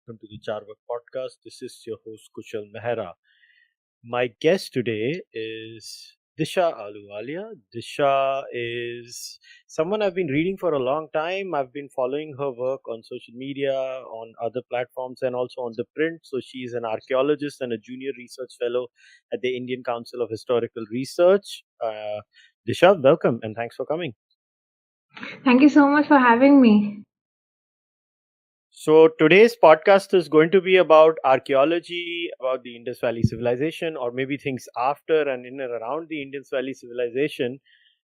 welcome to the Cārvāka podcast. This is your host kushalmehra. My guest today is Disha Ahluwalia. Disha is someone I've been reading for a long time. I've been following her work on social media, on other platforms, and also on the print. So she's an archaeologist and a junior research fellow at the Indian Council of Historical Research. Disha, welcome and thanks for coming. Thank you so much for having me. So today's podcast is going to be about archaeology, about the Indus Valley Civilization, or maybe things after and in and around the Indus Valley Civilization.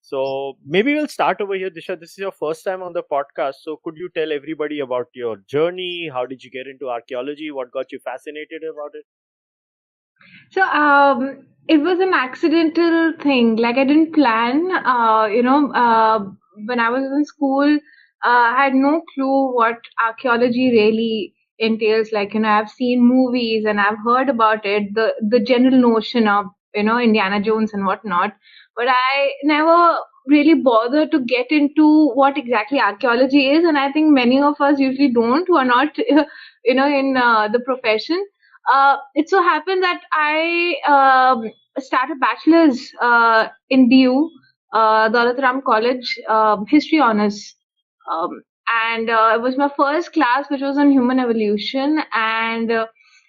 So maybe we'll start over here, Disha. This is your first time on the podcast. So could you tell everybody about your journey? How did you get into archaeology? What got you fascinated about it? So it was an accidental thing. Like I didn't plan. When I was in school, I had no clue what archaeology really entails. Like I've seen movies and I've heard about it. The general notion of Indiana Jones and whatnot, but I never really bothered to get into what exactly archaeology is. And I think many of us usually don't, who are not, in the profession. It so happened that I started bachelor's in DU, Daulat Ram College, history honors. Um, and it was my first class, which was on human evolution, and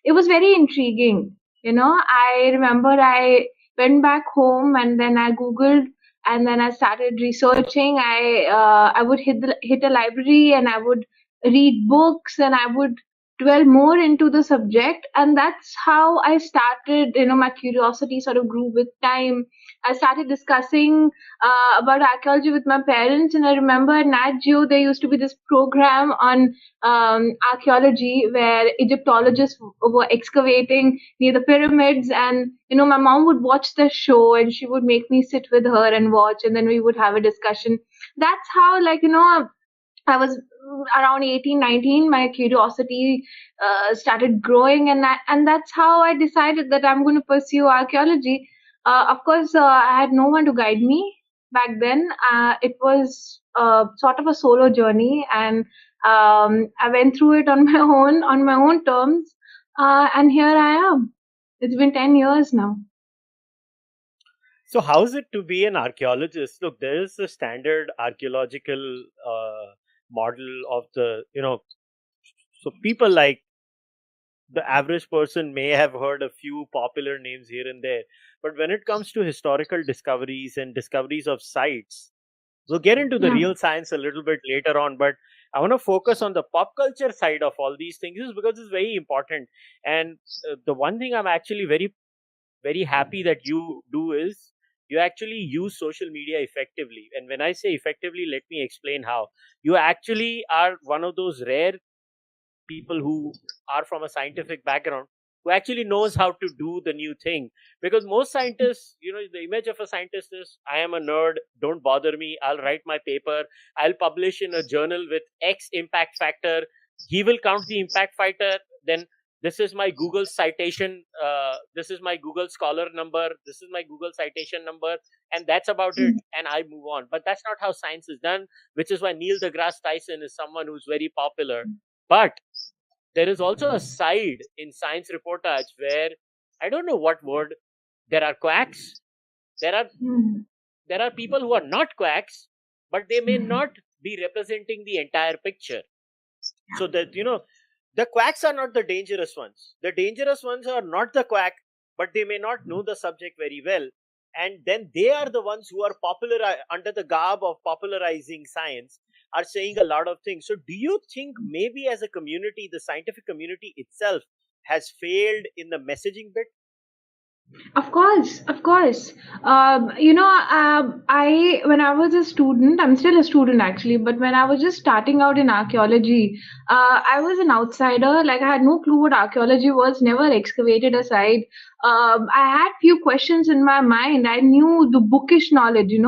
it was very intriguing. I remember I went back home and then I googled and then I started researching. I would hit a library and I would read books and I would dwell more into the subject, and that's how I started. My curiosity sort of grew with time. I started discussing about archaeology with my parents, and I remember at Nat Geo there used to be this program on archaeology where Egyptologists were excavating near the pyramids, and my mom would watch the show and she would make me sit with her and watch, and then we would have a discussion. That's how, I was around 18, 19. My curiosity started growing, and that's how I decided that I'm going to pursue archaeology. Of course, I had no one to guide me back then. It was sort of a solo journey, and I went through it on my own terms. And here I am. It's been 10 years now. So how is it to be an archaeologist? Look, there is a standard archaeological model of so people like the average person may have heard a few popular names here and there, but when it comes to historical discoveries and discoveries of sites, we'll get into the Yeah. real science a little bit later on, but I want to focus on the pop culture side of all these things is because it's very important. And the one thing I'm actually very, very happy that you do is you actually use social media effectively. And when I say effectively, let me explain how. You actually are one of those rare people who are from a scientific background who actually knows how to do the new thing, because most scientists, the image of a scientist is, I am a nerd, don't bother me, I'll write my paper, I'll publish in a journal with X impact factor, he will count the impact factor, then this is my Google citation, this is my Google scholar number, this is my Google citation number, and that's about it, and I move on. But that's not how science is done, which is why Neil deGrasse Tyson is someone who's very popular. But there is also a side in science reportage where, I don't know what word, there are quacks, there are Mhm. there are people who are not quacks, but they may not be representing the entire picture. So that the quacks are not the dangerous ones. The dangerous ones are not the quack, but they may not know the subject very well, and then they are the ones who are popular under the garb of popularizing science, are saying a lot of things. So do you think maybe as a community, the scientific community itself has failed in the messaging bit? Of course, of course. I when I was a student, I'm still a student actually, but when I was just starting out in archaeology, I was an outsider. Like I had no clue what archaeology was. Never excavated a site. I had few questions in my mind. I knew the bookish knowledge,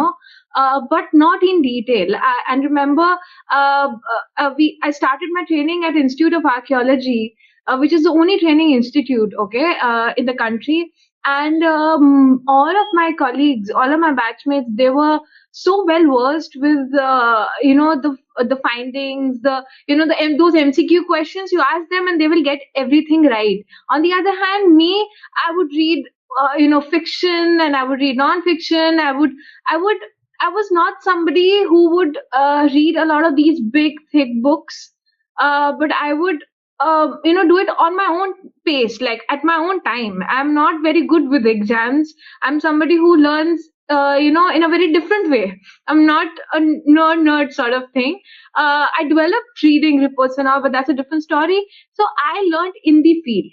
but not in detail. And remember, I started my training at Institute of Archaeology, which is the only training institute, okay, in the country. And all of my colleagues, all of my batchmates, they were so well versed with the findings, those MCQ questions. You ask them and they will get everything right. On the other hand, me, I would read fiction, and I would read non-fiction. I would I was not somebody who would read a lot of these big thick books, but I would do it on my own pace, like at my own time. I'm not very good with exams. I'm somebody who learns in a very different way. I'm not a nerd sort of thing. I developed reading reports and all, but that's a different story. So I learned in the field.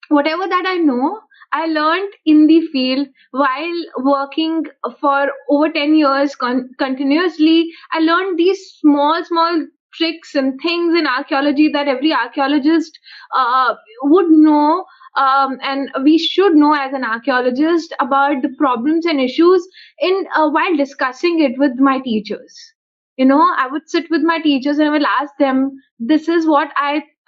Whatever that I know, I learned in the field while working for over 10 years continuously. I learned these small tricks and things in archaeology that every archaeologist would know, and we should know as an archaeologist about the problems and issues in while discussing it with my teachers. I would sit with my teachers and I will ask them, this is what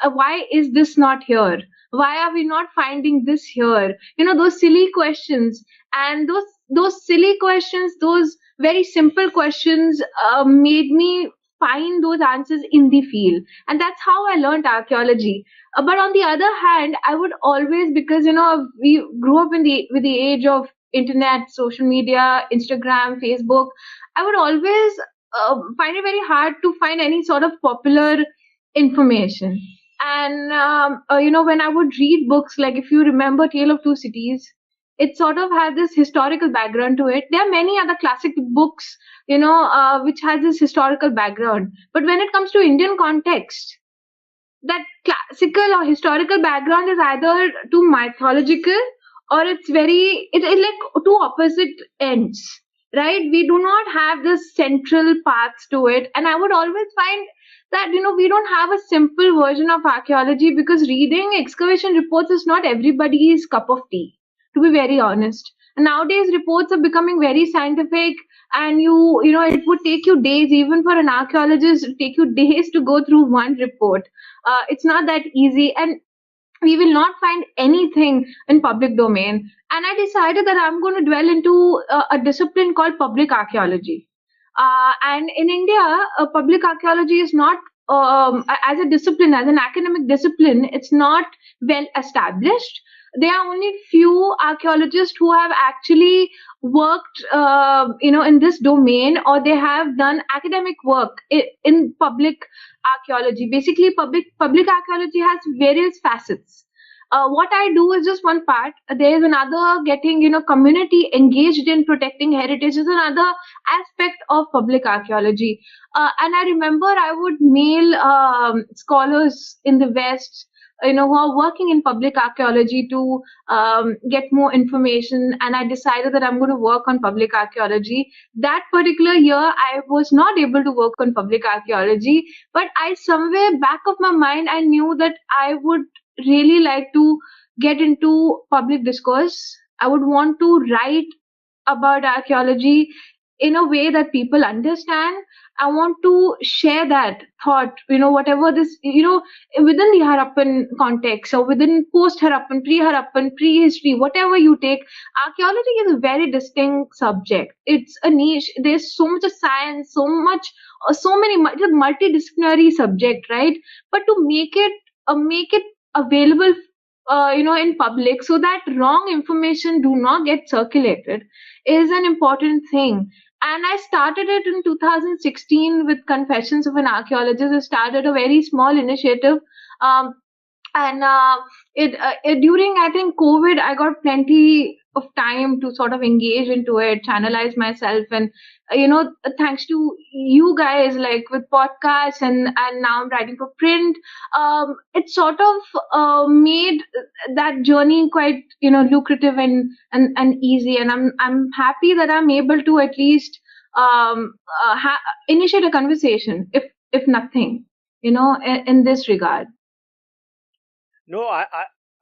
why is this not here? Why are we not finding this here? Those silly questions. And those silly questions, those very simple questions, made me find those answers in the field. And that's how I learned archaeology. But on the other hand, I would always, because we grew up in the with the age of internet, social media, Instagram, Facebook, I would always find it very hard to find any sort of popular information. And when I would read books, like if you remember Tale of Two Cities, it sort of had this historical background to it. There are many other classic books, which has this historical background. But when it comes to Indian context, that classical or historical background is either too mythological, or it's like two opposite ends, right? We do not have this central paths to it. And I would always find that we don't have a simple version of archaeology, because reading excavation reports is not everybody's cup of tea, to be very honest. And nowadays reports are becoming very scientific, and it would take you days, even for an archaeologist, it would take you days to go through one report. It's not that easy, and we will not find anything in public domain. And I decided that I'm going to dwell into a discipline called public archaeology. And in India, public archaeology is not, as a discipline, as an academic discipline, it's not well established. There are only few archaeologists who have actually worked, in this domain, or they have done academic work in public archaeology. Basically, public archaeology has various facets. What I do is just one part. There is another, getting community engaged in protecting heritage is another aspect of public archaeology. And I remember I would mail scholars in the West, who are working in public archaeology, to get more information. And I decided that I'm going to work on public archaeology. That particular year, I was not able to work on public archaeology, but I, somewhere back of my mind, I knew that I would really like to get into public discourse. I would want to write about archaeology in a way that people understand. I want to share that thought, whatever this, within the Harappan context, or within post-Harappan, pre-history, whatever you take, archaeology is a very distinct subject. It's a niche. There's so much of science, so many it's a multidisciplinary subject, right? But to make it available, in public, so that wrong information do not get circulated, is an important thing. And I started it in 2016 with Confessions of an Archaeologist. I started a very small initiative. Um, and during, I think, COVID, I got plenty of time to sort of engage into it, channelize myself. And thanks to you guys, like with podcasts, and now I'm writing for print, it sort of made that journey quite lucrative and easy. And I'm happy that I'm able to at least initiate a conversation, if nothing, in this regard. No,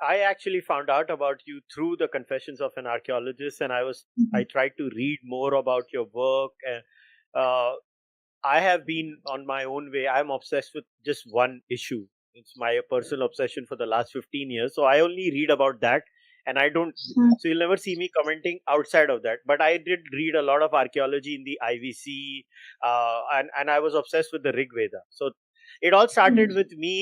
I actually found out about you through the Confessions of an Archaeologist, and I tried to read more about your work. And I have been on my own way. I'm obsessed with just one issue. It's my personal obsession for the last 15 years. So I only read about that. and I don't. Mm. So you'll never see me commenting outside of that. But I did read a lot of archaeology in the IVC, and I was obsessed with the Rigveda. So it all started with me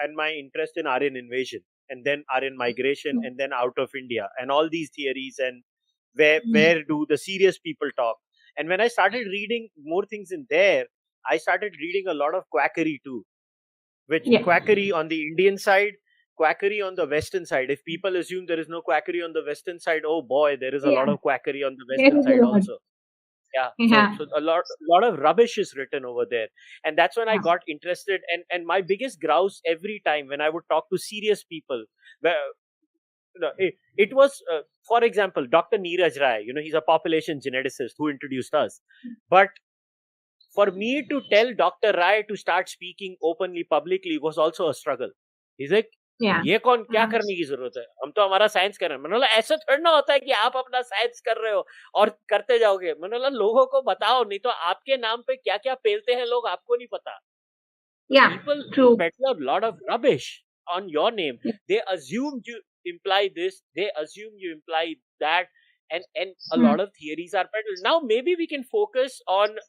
and my interest in Aryan invasion, and then Aryan migration, and then out of India, and all these theories, and where do the serious people talk. And when I started reading more things in there, I started reading a lot of quackery too, which Yeah. quackery on the Indian side, quackery on the Western side. If people assume there is no quackery on the Western side, oh boy, there is a lot Yeah. of quackery on the There Western is a side lot. also. Yeah. So Yeah. so a lot of rubbish is written over there. And that's when I Yeah. got interested. And my biggest grouse every time when I would talk to serious people, where it was, for example, Dr. Neeraj Rai, he's a population geneticist who introduced us. But for me to tell Dr. Rai to start speaking openly, publicly was also a struggle. He's like, Yeah. ये कौन क्या करने की जरूरत है, हम तो हमारा साइंस कर रहे हैं. मैंने बोला ऐसा थोड़ा ना होता है कि आप अपना साइंस कर रहे हो और करते जाओगे. मैंने बोला लोगों को बताओ, नहीं तो आपके नाम पे क्या क्या पेलते हैं लोग, आपको नहीं पता. Yeah. People True. peddle a lot of rubbish on your name. Yeah. They assume you imply this, they assume you imply that, and a lot of theories are peddled. Now maybe we can focus on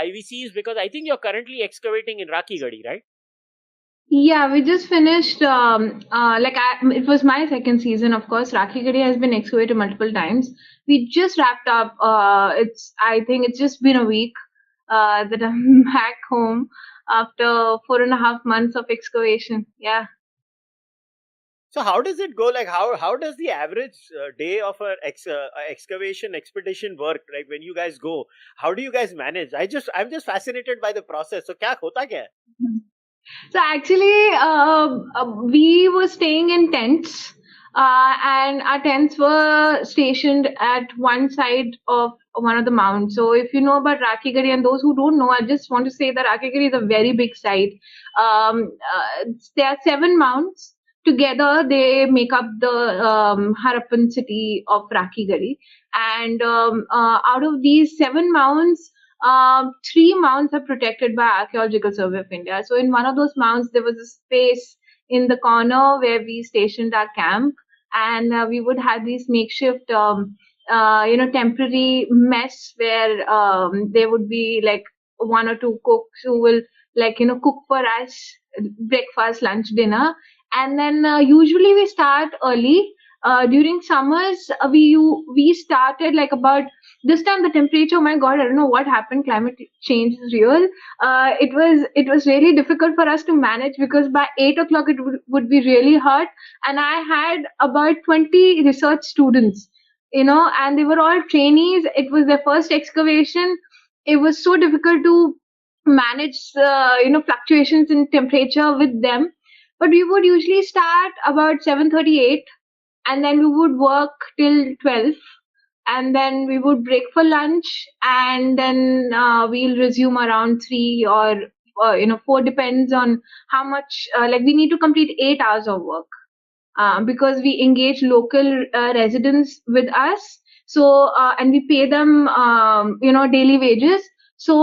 IVCs, because I think you're currently excavating in Rakhigarhi, right? Yeah, we just finished. It was my second season. Of course, Rakhigarhi has been excavated multiple times. We just wrapped up. I think it's just been a week that I'm back home after 4.5 months of excavation. Yeah. So how does it go? Like how does the average day of a excavation expedition work? Like when you guys go, how do you guys manage? I'm just fascinated by the process. So क्या होता क्या है? So actually, we were staying in tents, and our tents were stationed at one side of one of the mounds. So if you know about Rakhigarhi, and those who don't know, I just want to say that Rakhigarhi is a very big site. There are 7 mounds. Together, they make up the Harappan city of Rakhigarhi. And out of these 7 mounds, 3 mounds are protected by Archaeological Survey of India. So in one of those mounds, there was a space in the corner where we stationed our camp, and we would have these makeshift, temporary mess where there would be like 1 or 2 cooks who will cook for us breakfast, lunch, dinner, and then usually we start early. During summers, we started like about this time the temperature, oh my god, I don't know what happened, climate change is real. It was really difficult for us to manage, because by 8 o'clock it would be really hot, and I had about 20 research students, and they were all trainees. It was their first excavation. It was so difficult to manage fluctuations in temperature with them, but we would usually start about 7:38, and then we would work till 12, and then we would break for lunch, and then we'll resume around 3 or 4, depends on how much, we need to complete 8 hours of work, because we engage local residents with us. So and we pay them daily wages. So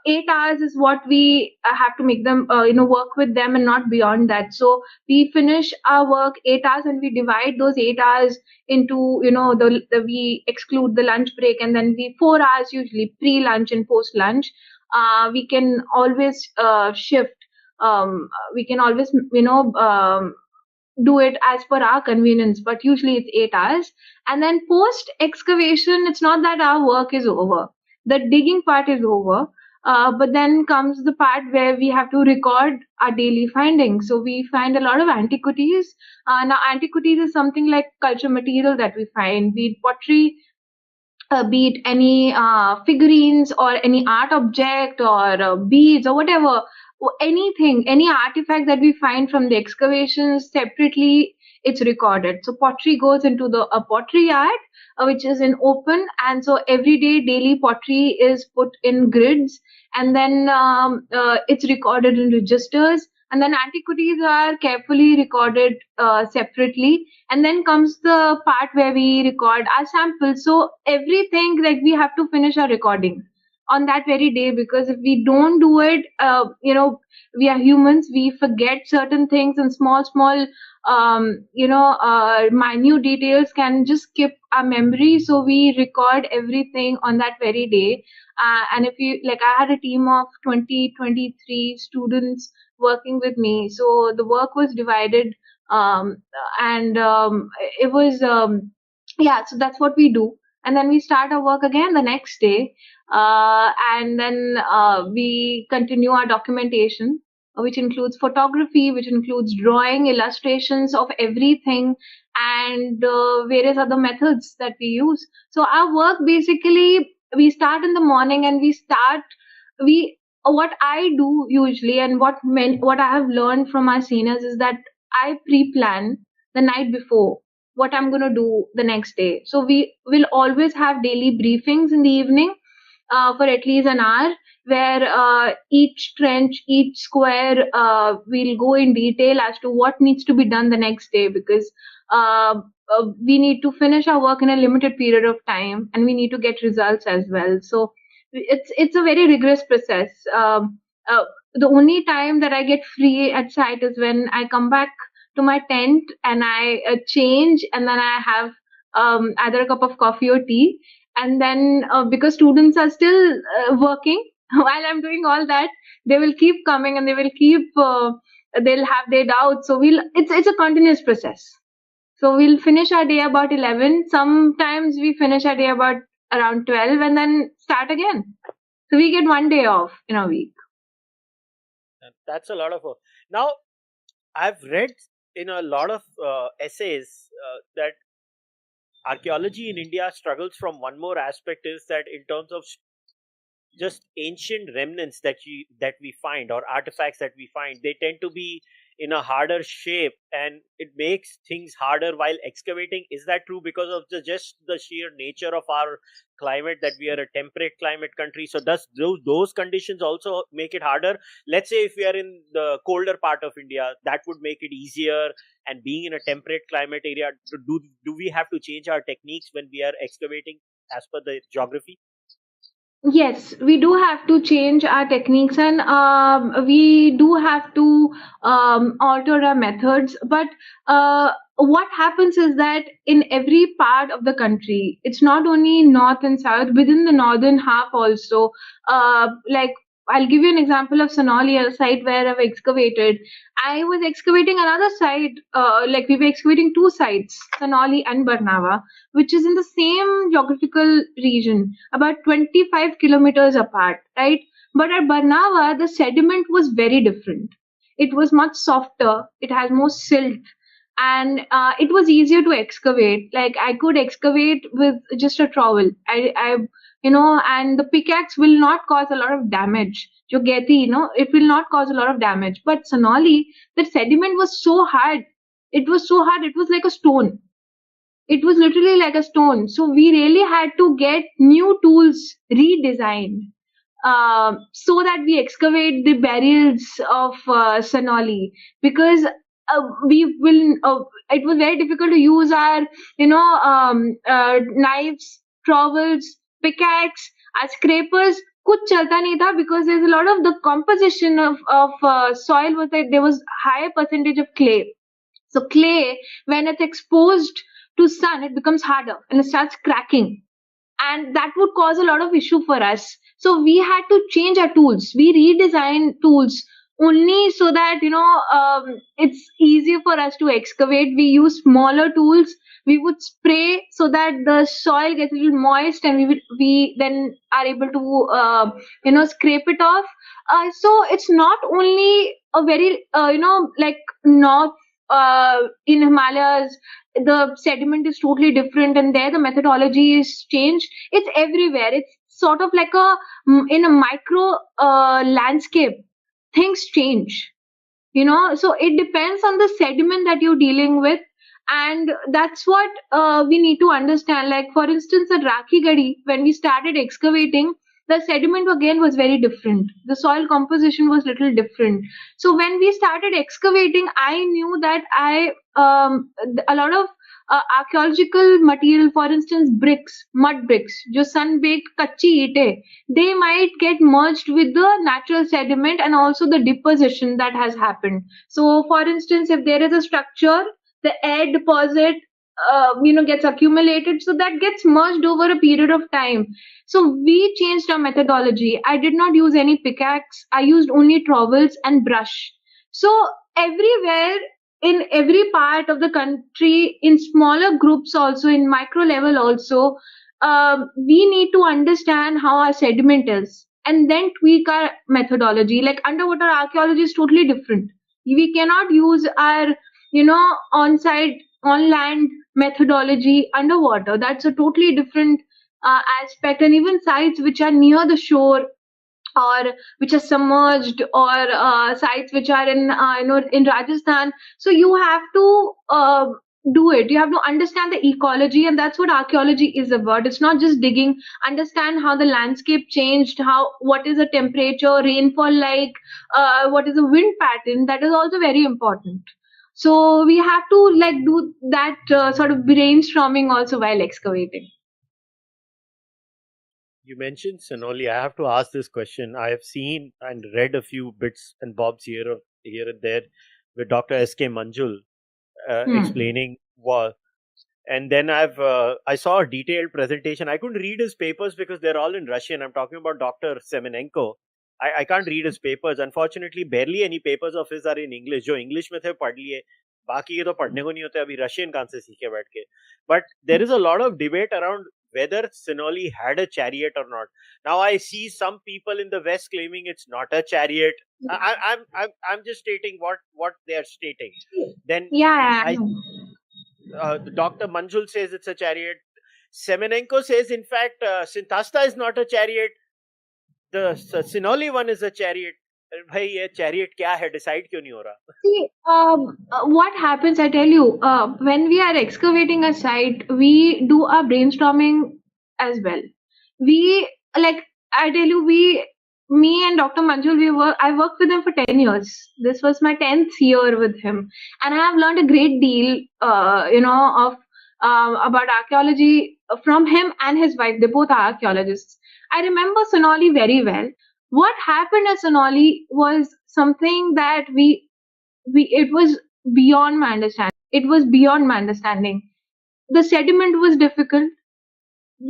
8 hours is what we have to make them work with them, and not beyond that. So we finish our work 8 hours, and we divide those 8 hours into we exclude the lunch break, and then we 4 hours usually pre-lunch and post-lunch. We can always shift. We can always do it as per our convenience, but usually it's 8 hours. And then post excavation, it's not that our work is over. The digging part is over. But then comes the part where we have to record our daily findings. So we find a lot of antiquities. Now, antiquities is something like culture material that we find, be it pottery, be it any figurines or any art object or beads or whatever, or anything, any artifact that we find from the excavations separately, it's recorded. So pottery goes into the pottery yard, which is in open, and so every day daily pottery is put in grids, and then it's recorded in registers, and then antiquities are carefully recorded separately, and then comes the part where we record our samples. So everything, like we have to finish our recording. on that very day, because if we don't do it, we are humans, we forget certain things, and small minute details can just skip our memory. So we record everything on that very day. And if you like, I had a team of 23 students working with me, so the work was divided, and it was yeah, so that's what we do. And then we start our work again the next day, and then we continue our documentation, which includes photography, which includes drawing, illustrations of everything, and various other methods that we use. So our work basically, we start in the morning, and we what I do usually, and what I have learned from my seniors is that I pre-plan the night before what I'm going to do the next day. So we will always have daily briefings in the evening, for at least an hour, where each trench, each square, we'll go in detail as to what needs to be done the next day, because we need to finish our work in a limited period of time, and we need to get results as well. So it's a very rigorous process. The only time that I get free at site is when I come back to my tent, and I change, and then I have either a cup of coffee or tea. And then because students are still working while I'm doing all that, they will keep coming, and they will keep they'll have their doubts. So it's a continuous process. So we'll finish our day about 11. Sometimes we finish our day about around 12, and then start again. So we get one day off in a week. That's a lot of work. Now, I've read in a lot of essays that archaeology in India struggles from one more aspect, is that in terms of just ancient remnants that we find, or artifacts that we find, they tend to be in a harder shape, and it makes things harder while excavating. Is that true because of just the sheer nature of our climate, that we are a temperate climate country? So does those conditions also make it harder? Let's say if we are in the colder part of India, that would make it easier, and being in a temperate climate area, do we have to change our techniques when we are excavating as per the geography? Yes, we do have to change our techniques, and we do have to alter our methods. But what happens is that in every part of the country, it's not only north and south, within the northern half also, like, I'll give you an example of Sinauli, a site where I've excavated. I was excavating another site, like we were excavating two sites, Sinauli and Barnawa, which is in the same geographical region, about 25 kilometers apart, right? But at Barnawa, the sediment was very different. It was much softer, it has more silt, and it was easier to excavate. Like, I could excavate with just a trowel. And the pickaxe will not cause a lot of damage. It will not cause a lot of damage. But Sonali, the sediment was so hard. It was so hard, it was like a stone. It was literally like a stone. So we really had to get new tools redesigned, so that we excavate the burials of Sonali, because we will. It was very difficult to use our, knives, trowels, pickaxe, our scrapers. कुछ चलता नहीं था, because there's a lot of the composition of soil was that there was higher percentage of clay. So clay, when it's exposed to sun, it becomes harder and it starts cracking, and that would cause a lot of issue for us. So we had to change our tools. We redesigned tools only so that it's easier for us to excavate. We use smaller tools. We would spray so that the soil gets a little moist, and we then are able to scrape it off. So it's not only a very like north, in Himalayas, the sediment is totally different, and there the methodology is changed. It's everywhere. It's sort of like in a micro landscape, things change. So it depends on the sediment that you're dealing with, and that's what we need to understand. Like, for instance, at Rakhigarhi, when we started excavating, the sediment again was very different. The soil composition was little different. So when we started excavating, I knew that a lot of archaeological material, for instance, bricks, mud bricks, जो sun-baked कच्ची ईंटें, they might get merged with the natural sediment and also the deposition that has happened. So, for instance, if there is a structure, the air deposit, gets accumulated, so that gets merged over a period of time. So we changed our methodology. I did not use any pickaxe. I used only trowels and brush. So everywhere, in every part of the country, in smaller groups also, in micro level also, we need to understand how our sediment is and then tweak our methodology. Like underwater archaeology is totally different. We cannot use our, on-site, on-land methodology underwater. That's a totally different aspect. And even sites which are near the shore or which are submerged, or sites which are in Rajasthan. So you have to do it. You have to understand the ecology, and that's what archaeology is about. It's not just digging. Understand how the landscape changed, what is the temperature, rainfall like, what is the wind pattern. That is also very important. So we have to like do that sort of brainstorming also while excavating. You mentioned Sinauli. I have to ask this question. I have seen and read a few bits and bobs here and there with Dr. S.K. Manjul explaining what. And then I saw a detailed presentation. I couldn't read his papers because they're all in Russian. I'm talking about Dr. Semenenko. I can't read his papers. Unfortunately, barely any papers of his are in English. जो English में थे पढ़ लिए, बाकी के तो पढ़ने को नहीं होते. अभी Russian कहाँ से सीखे बैठ के. But there is a lot of debate around whether Sinauli had a chariot or not. Now I see some people in the West claiming it's not a chariot. I'm just stating what they are stating. Then Dr. Manjul says it's a chariot. Semenenko says, in fact, Synthasta is not a chariot. The Sinauli one is a chariot. भाई ये chariot क्या है? Decide क्यों नहीं हो रहा? See, what happens, I tell you, when we are excavating a site, we do our brainstorming as well. I tell you, me and Dr. Manjul, I worked with him for 10 years. This was my 10th year with him. And I have learned a great deal, about archaeology from him and his wife. They both are archaeologists. I remember Sinauli very well. What happened at Sinauli was something that it was beyond my understanding. It was beyond my understanding. The sediment was difficult.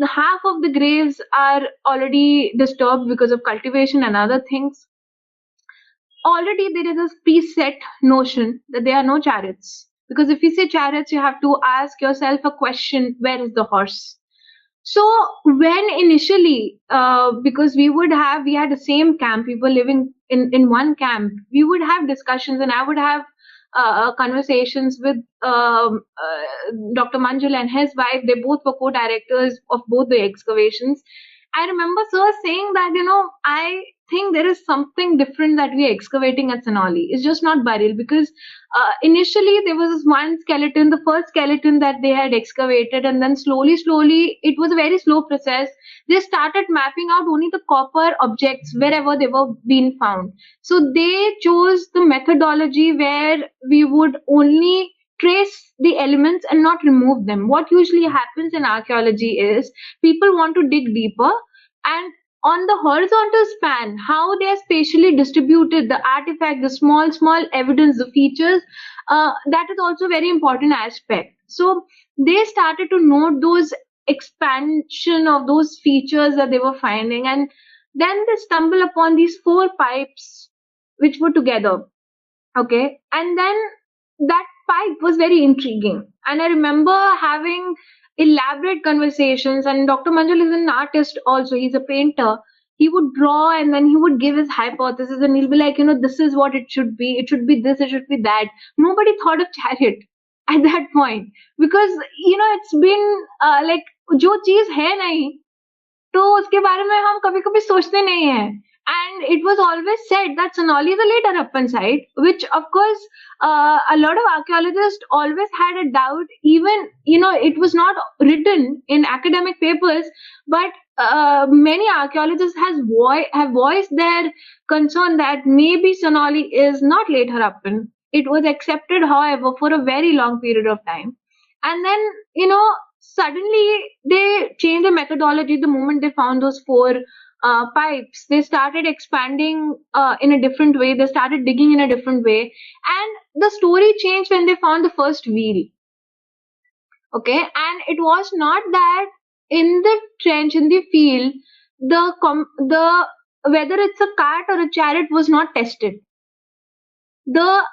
Half of the graves are already disturbed because of cultivation and other things. Already there is a preset notion that there are no chariots. Because if you say chariots, you have to ask yourself a question, where is the horse? So when initially, because we had the same camp, people living in one camp, we would have discussions, and I would have conversations with Dr. Manjul and his wife. They both were co-directors of both the excavations. I remember sir saying that, I think there is something different that we are excavating at Sinauli. It's just not burial, because initially there was this one skeleton, the first skeleton that they had excavated, and then slowly, it was a very slow process. They started mapping out only the copper objects wherever they were being found. So they chose the methodology where we would only trace the elements and not remove them. What usually happens in archaeology is people want to dig deeper, and on the horizontal span, how they are spatially distributed, the artifact, the small evidence, the features, that is also a very important aspect. So they started to note those expansion of those features that they were finding, and then they stumble upon these 4 pipes which were together. Okay, and then that pipe was very intriguing, and I remember having elaborate conversations. And Dr. Manjul is an artist also, he's a painter. He would draw, and then he would give his hypothesis, and he'll be like, this is what it should be this, it should be that. Nobody thought of chariot at that point, because it's been like जो चीज है नहीं तो उसके बारे में हम कभी कभी सोचते नहीं हैं. And it was always said that Sinauli is a late Harappan site, which of course a lot of archaeologists always had a doubt. Even it was not written in academic papers, but many archaeologists have voiced their concern that maybe Sinauli is not late Harappan. It was accepted, however, for a very long period of time. And then, suddenly they changed the methodology the moment they found those four pipes. They started expanding in a different way. They started digging in a different way. And the story changed when they found the first wheel. Okay. And it was not that in the trench, in the field, the whether it's a cart or a chariot was not tested. The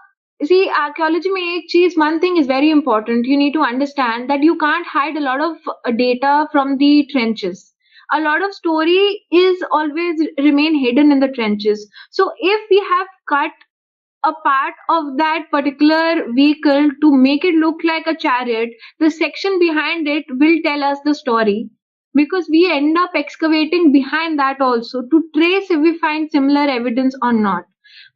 See, archaeology में एक चीज, one thing is very important. You need to understand that you can't hide a lot of data from the trenches. A lot of story is always remain hidden in the trenches. So if we have cut a part of that particular vehicle to make it look like a chariot, the section behind it will tell us the story, because we end up excavating behind that also to trace if we find similar evidence or not.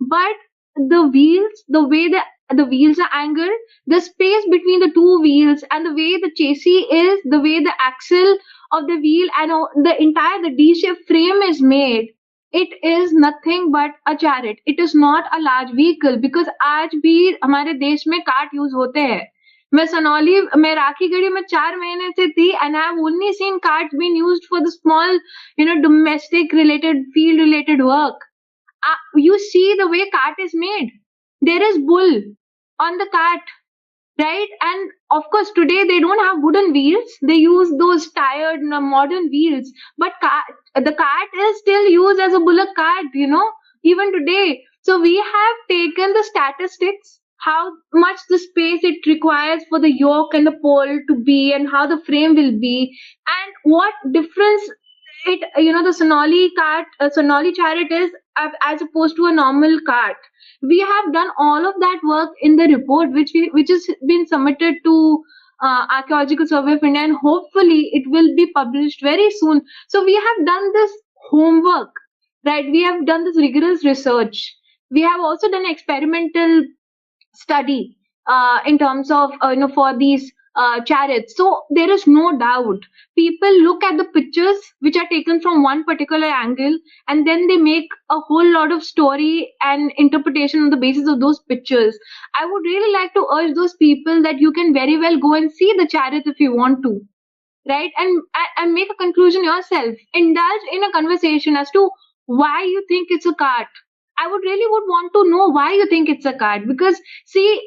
But the wheels, the wheels are angled, the space between the two wheels, and the way the chassis is, the way the axle of the wheel and the D-shaped frame is made, it is nothing but a chariot. It is not a large vehicle, because आज भी हमारे देश में cart use होते हैं. मैं राखीगढ़ी में 4 महीने से थी, and I have only seen carts being used for the small, domestic related, field related work. You see the way cart is made. There is bull on the cart, right? And of course, today they don't have wooden wheels. They use those tired modern wheels. But the cart is still used as a bullock cart, even today. So we have taken the statistics, how much the space it requires for the yoke and the pole to be, and how the frame will be, and what difference the Sinauli chariot is as opposed to a normal cart. We have done all of that work in the report, which has been submitted to Archaeological Survey of India, and hopefully it will be published very soon. So we have done this homework, right? We have done this rigorous research. We have also done experimental study in terms of for these chariots. So there is no doubt. People look at the pictures which are taken from one particular angle, and then they make a whole lot of story and interpretation on the basis of those pictures. I would really like to urge those people that you can very well go and see the chariot if you want to, right? And make a conclusion yourself. Indulge in a conversation as to why you think it's a cart. I would want to know why you think it's a cart, because see,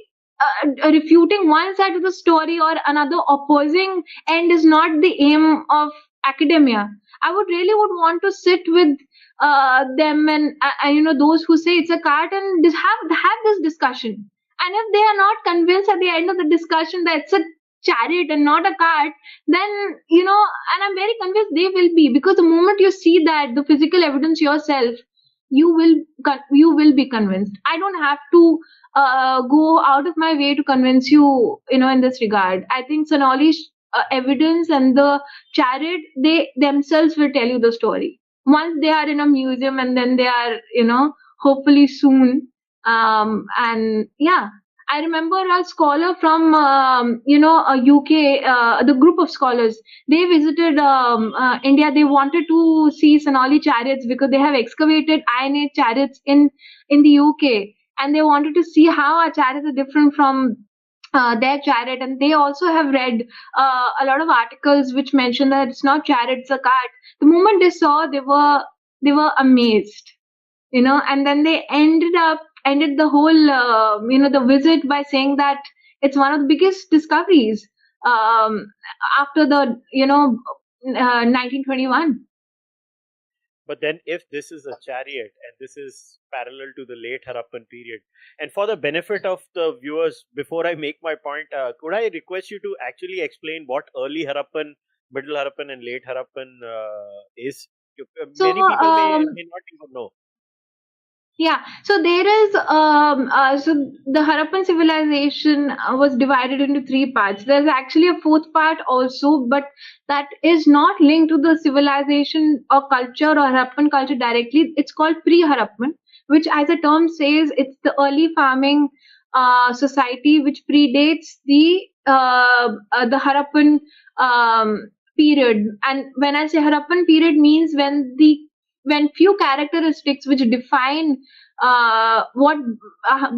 refuting one side of the story or another opposing end is not the aim of academia. I would want to sit with them and those who say it's a cart, and have this discussion. And if they are not convinced at the end of the discussion that it's a chariot and not a cart, then and I'm very convinced they will be, because the moment you see that the physical evidence yourself, you will be convinced. I don't have to go out of my way to convince you, in this regard. I think Sinauli's evidence and the chariot, they themselves will tell you the story once they are in a museum, and then they are, hopefully soon. And yeah, I remember a scholar from, a UK, the group of scholars, they visited India. They wanted to see Sinauli chariots because they have excavated Iron Age chariots in the UK, and they wanted to see how our chariots are different from their chariot. And they also have read a lot of articles which mention that it's not chariot, it's a cart. The moment they saw, they were amazed, and then they ended the whole the visit by saying that it's one of the biggest discoveries after the 1921. But then, if this is a chariot and this is parallel to the late Harappan period, and for the benefit of the viewers, before I make my point, could I request you to actually explain what early Harappan, middle Harappan, and late Harappan is? Many people may not even know. Yeah, so there is so the Harappan civilization was divided into 3 parts. There's actually a 4th part also, but that is not linked to the civilization or culture or Harappan culture directly. It's called pre-Harappan, which, as the term says, it's the early farming society which predates the Harappan period. And when I say Harappan period, means when few characteristics which define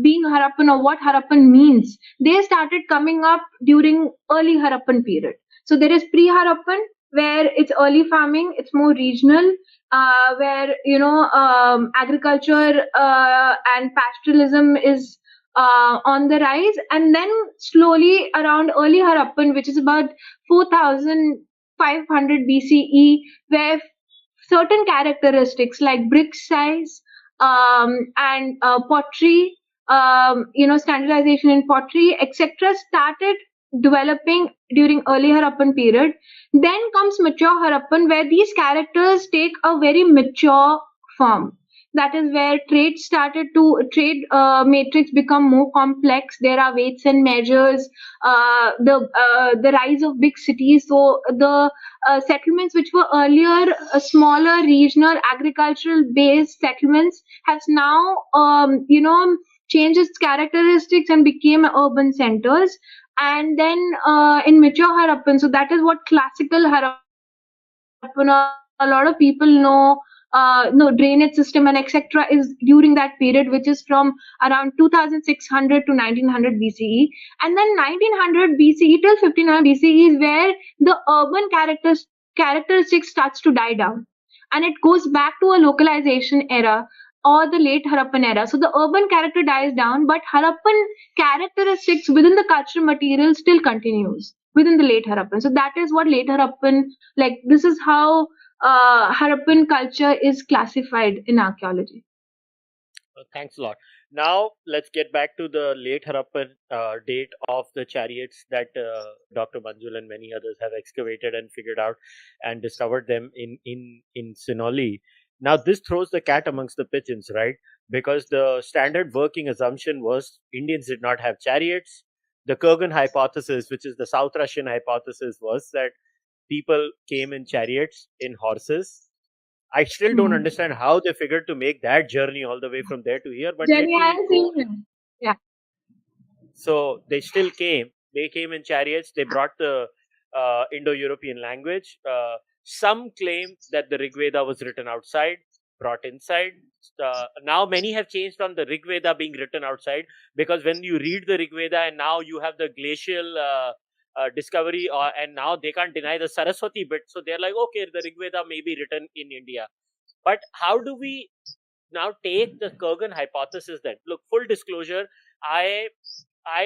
being Harappan or what Harappan means, they started coming up during early Harappan period. So there is pre-Harappan, where it's early farming, it's more regional, where agriculture and pastoralism is on the rise, and then slowly around early Harappan, which is about 4,500 BCE, where certain characteristics like brick size and pottery, standardization in pottery, etc., started developing during early Harappan period. Then comes mature Harappan, where these characters take a very mature form. That is where trade matrix become more complex. There are weights and measures. The rise of big cities. So the settlements which were earlier smaller regional agricultural based settlements has now changed its characteristics and became urban centers. And then in mature Harappan, so that is what classical Harappan, a lot of people know, no drainage system and etc. is during that period, which is from around 2600 to 1900 BCE, and then 1900 BCE till 1500 BCE is where the urban characteristics starts to die down, and it goes back to a localization era or the late Harappan era. So the urban character dies down, but Harappan characteristics within the cultural material still continues within the late Harappan. So that is what late Harappan, like this is how Harappan culture is classified in archaeology. Thanks a lot. Now let's get back to the late Harappan date of the chariots that Dr. Manjul and many others have excavated and figured out and discovered them in Sinauli. Now this throws the cat amongst the pigeons, right? Because the standard working assumption was Indians did not have chariots. The Kurgan hypothesis, which is the South Russian hypothesis, was that people came in chariots, in horses. I still don't understand how they figured to make that journey all the way from there to here. But Jenny, I have seen him. Yeah. So they still came. They came in chariots. They brought the Indo-European language. Some claim that the Rigveda was written outside, brought inside. Now many have changed on the Rigveda being written outside, because when you read the Rigveda and now you have the glacial discovery, and now they can't deny the Saraswati bit. So they're like, okay, the Rigveda may be written in India. But how do we now take the Kurgan hypothesis then? Look, full disclosure, I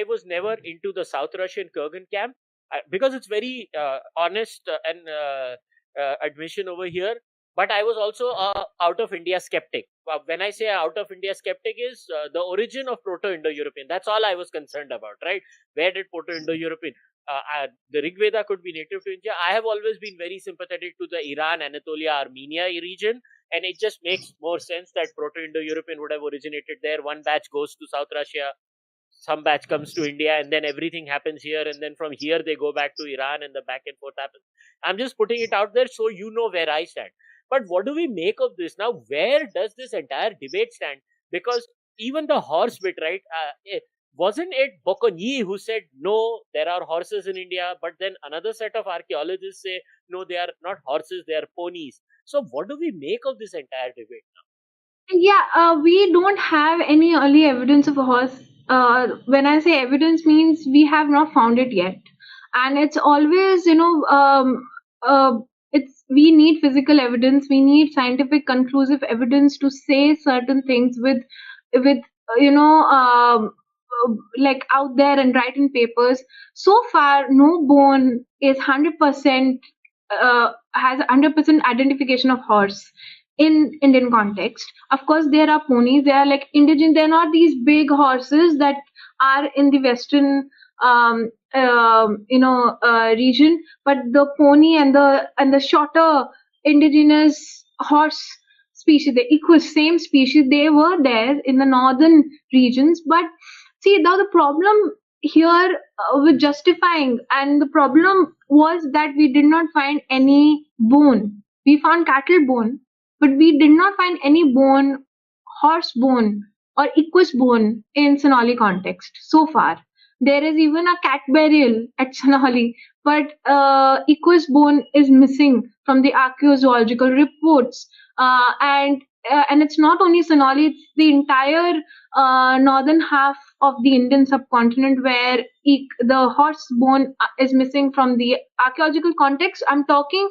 was never into the South Russian Kurgan camp, because it's very honest and admission over here. But I was also out of India skeptic. When I say out of India skeptic is the origin of Proto-Indo-European. That's all I was concerned about, right? Where did Proto-Indo-European? The Rigveda could be native to India. I have always been very sympathetic to the Iran, Anatolia, Armenia region. And it just makes more sense that Proto-Indo-European would have originated there. One batch goes to South Russia, some batch comes to India, and then everything happens here. And then from here, they go back to Iran and the back and forth happens. I'm just putting it out there so you know where I stand. But what do we make of this? Now, where does this entire debate stand? Because even the horse bit, right? Wasn't it Bocconi who said, no, there are horses in India, but then another set of archaeologists say, no, they are not horses, they are ponies. So what do we make of this entire debate now? Yeah, we don't have any early evidence of a horse. When I say evidence means we have not found it yet. And it's always, we need physical evidence, we need scientific conclusive evidence to say certain things with like out there and write in papers. So far, no bone is 100% has 100% identification of horse in Indian context. Of course, there are ponies. They are like indigenous. They're not these big horses that are in the Western region, but the pony and the shorter indigenous horse species, the same species, they were there in the northern regions. But see, now the problem here with justifying, and the problem was that we did not find any bone. We found cattle bone, but we did not find any bone, horse bone or equus bone in Sinauli context so far. There is even a cat burial at Sinauli, but equus bone is missing from the archaeozoological reports. And and it's not only Sinauli, it's the entire northern half of the Indian subcontinent where the horse bone is missing from the archaeological context. I'm talking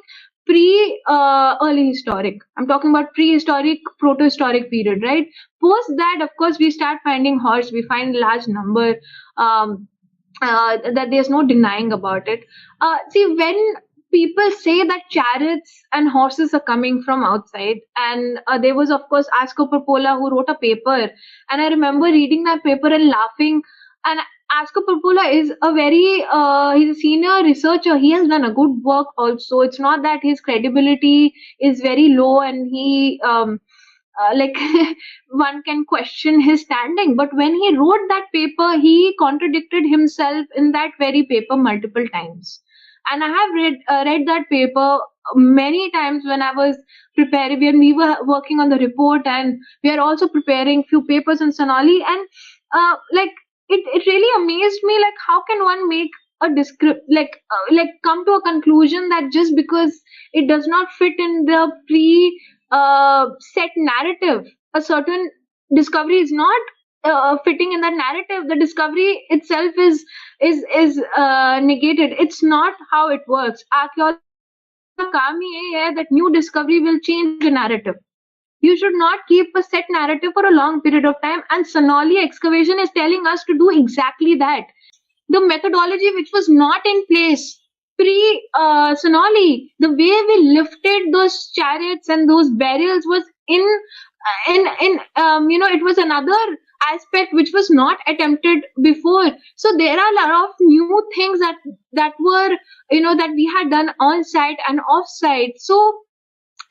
early historic. I'm talking about prehistoric, proto-historic period, right? Post that, of course, we start finding horse. We find large number. That there's no denying about it. See, when people say that chariots and horses are coming from outside, and there was, of course, Asko Popola who wrote a paper, and I remember reading that paper and laughing. And Asko Popola is he's a senior researcher. He has done a good work also. It's not that his credibility is very low and he like one can question his standing, but when he wrote that paper he contradicted himself in that very paper multiple times. And I have read that paper many times when I was preparing, when we were working on the report, and we are also preparing few papers on Sinauli. And like it really amazed me, like how can one make a come to a conclusion that just because it does not fit in the set narrative, a certain discovery is not fitting in that narrative. The discovery itself is negated. It's not how it works. Archaeology का काम ही ये है that new discovery will change the narrative. You should not keep a set narrative for a long period of time, and Sinauli excavation is telling us to do exactly that. The methodology which was not in place pre-Sinauli, the way we lifted those chariots and those burials was it was another aspect which was not attempted before. So there are a lot of new things that were, that we had done on site and off site. So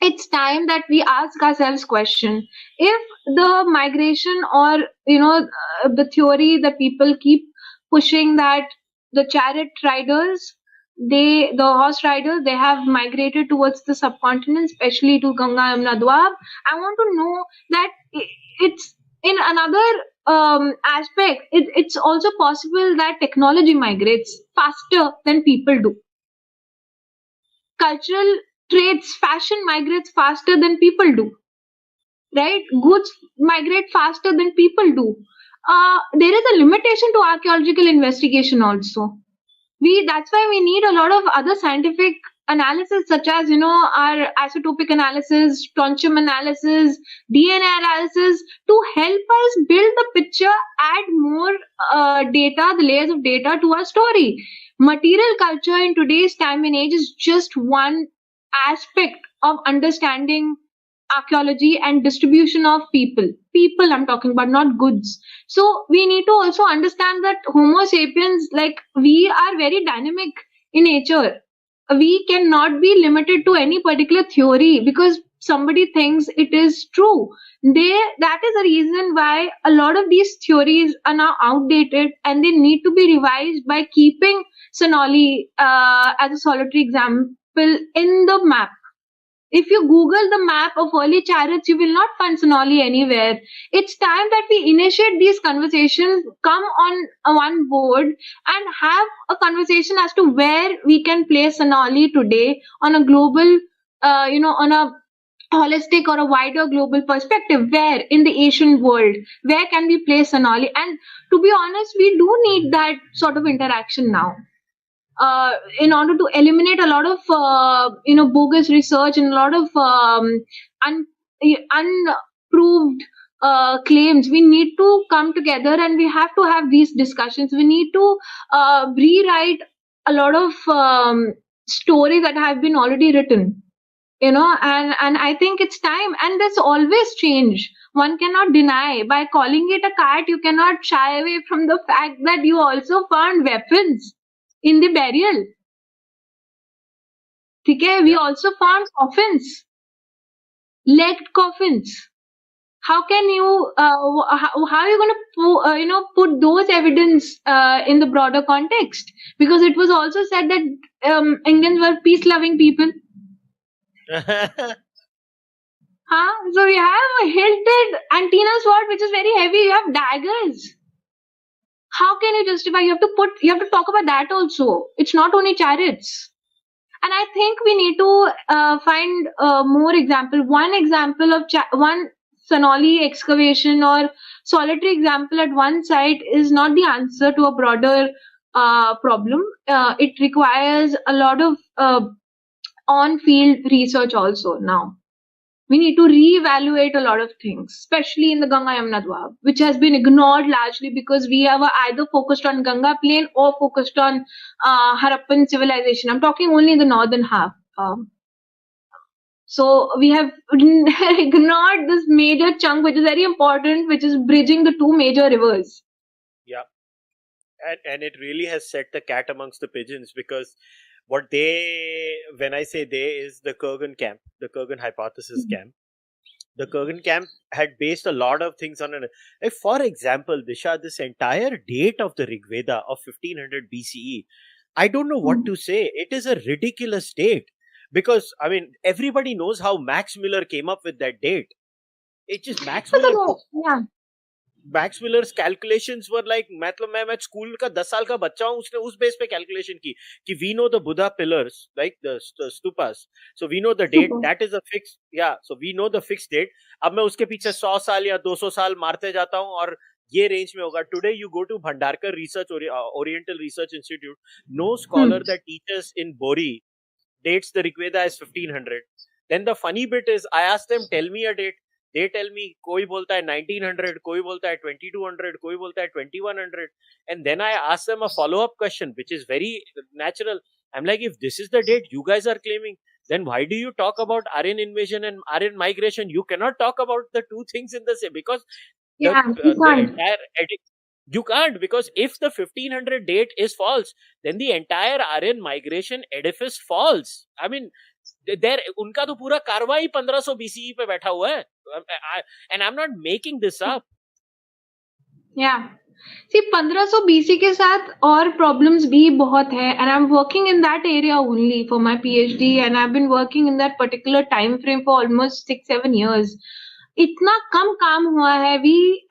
it's time that we ask ourselves question: if the migration, or the theory that people keep pushing, that the chariot riders, the horse riders, they have migrated towards the subcontinent, especially to Ganga Yamuna Doab. I want to know that it's in another aspect. It's also possible that technology migrates faster than people do. Cultural traits, fashion migrates faster than people do, right? Goods migrate faster than people do. There is a limitation to archaeological investigation also. That's why we need a lot of other scientific analysis, such as our isotopic analysis, strontium analysis, DNA analysis, to help us build the picture, add more data, the layers of data to our story. Material culture in today's time and age is just one aspect of understanding archaeology and distribution of people. People I'm talking about, not goods. So we need to also understand that Homo sapiens, like, we are very dynamic in nature. We cannot be limited to any particular theory because somebody thinks it is true. That is the reason why a lot of these theories are now outdated, and they need to be revised by keeping Sinauli as a solitary example in the map. If you Google the map of early chariots, you will not find Sinauli anywhere. It's time that we initiate these conversations, come on one board, and have a conversation as to where we can place Sinauli today on a global, on a holistic or a wider global perspective. Where in the Asian world, where can we place Sinauli? And to be honest, we do need that sort of interaction now. In order to eliminate a lot of bogus research and a lot of unproved claims, we need to come together and we have to have these discussions. We need to rewrite a lot of stories that have been already written, and I think it's time. And there's always change. One cannot deny. By calling it a cart, you cannot shy away from the fact that you also found weapons in the burial. Okay, we also found coffins, legged coffins. How can you, how are you going to, put those evidence in the broader context? Because it was also said that Indians were peace-loving people. So we have a hilted antenna sword, which is very heavy. You have daggers. How can you justify? You have to talk about that also. It's not only chariots. And I think we need to find more example. One example of one Sinauli excavation or solitary example at one site is not the answer to a broader problem. It requires a lot of on-field research also now. We need to reevaluate a lot of things, especially in the Ganga Yamuna Doab, which has been ignored largely because we have either focused on Ganga plain or focused on Harappan civilization. I'm talking only in the northern half. So we have ignored this major chunk, which is very important, which is bridging the two major rivers. Yeah. And it really has set the cat amongst the pigeons, because when I say they, is the Kurgan camp, the Kurgan hypothesis camp. The Kurgan camp had based a lot of things on like, for example, Disha, this entire date of the Rigveda of 1500 BCE, I don't know what to say. It is a ridiculous date, because I mean, everybody knows how Max Miller came up with that date. It's just Max Miller. Yeah. Max millers calculations were like मतलब मैं school का 10 साल का बच्चा हूं, उसने उस base पे कैलकुलेशन की कि we know the Buddha pillars like the stupas, so we know the date, that is a fix, yeah so we know the fix date. अब मैं उसके पीछे 100 साल या 200 साल मारते जाता हूं और ये रेंज में होगा. Today you go to Bhandarkar research oriental research institute, no scholar that teachers in BORI dates the Rigveda as 1500. Then the funny bit is, I asked them, tell me a date. They tell me, कोई बोलता है 1900, कोई बोलता है 2200, कोई बोलता है 2100. And then I ask them a follow-up question, which is very natural. I'm like, if this is the date you guys are claiming, then why do you talk about Aryan invasion and Aryan migration? You cannot talk about the two things in the same, because you can't, because if the 1500 date is false, then the entire Aryan migration edifice falls. I mean, उनका तो पूरा कारवा ही 1500 BCE पे बैठा हुआ है, and I'm not making this up. Yeah. See, 1500 BC के साथ और problems भी बहुत है, and I'm working in that area only for my PhD, and I've been working in that particular time frame for almost 6-7 years. इतना कम काम हुआ है,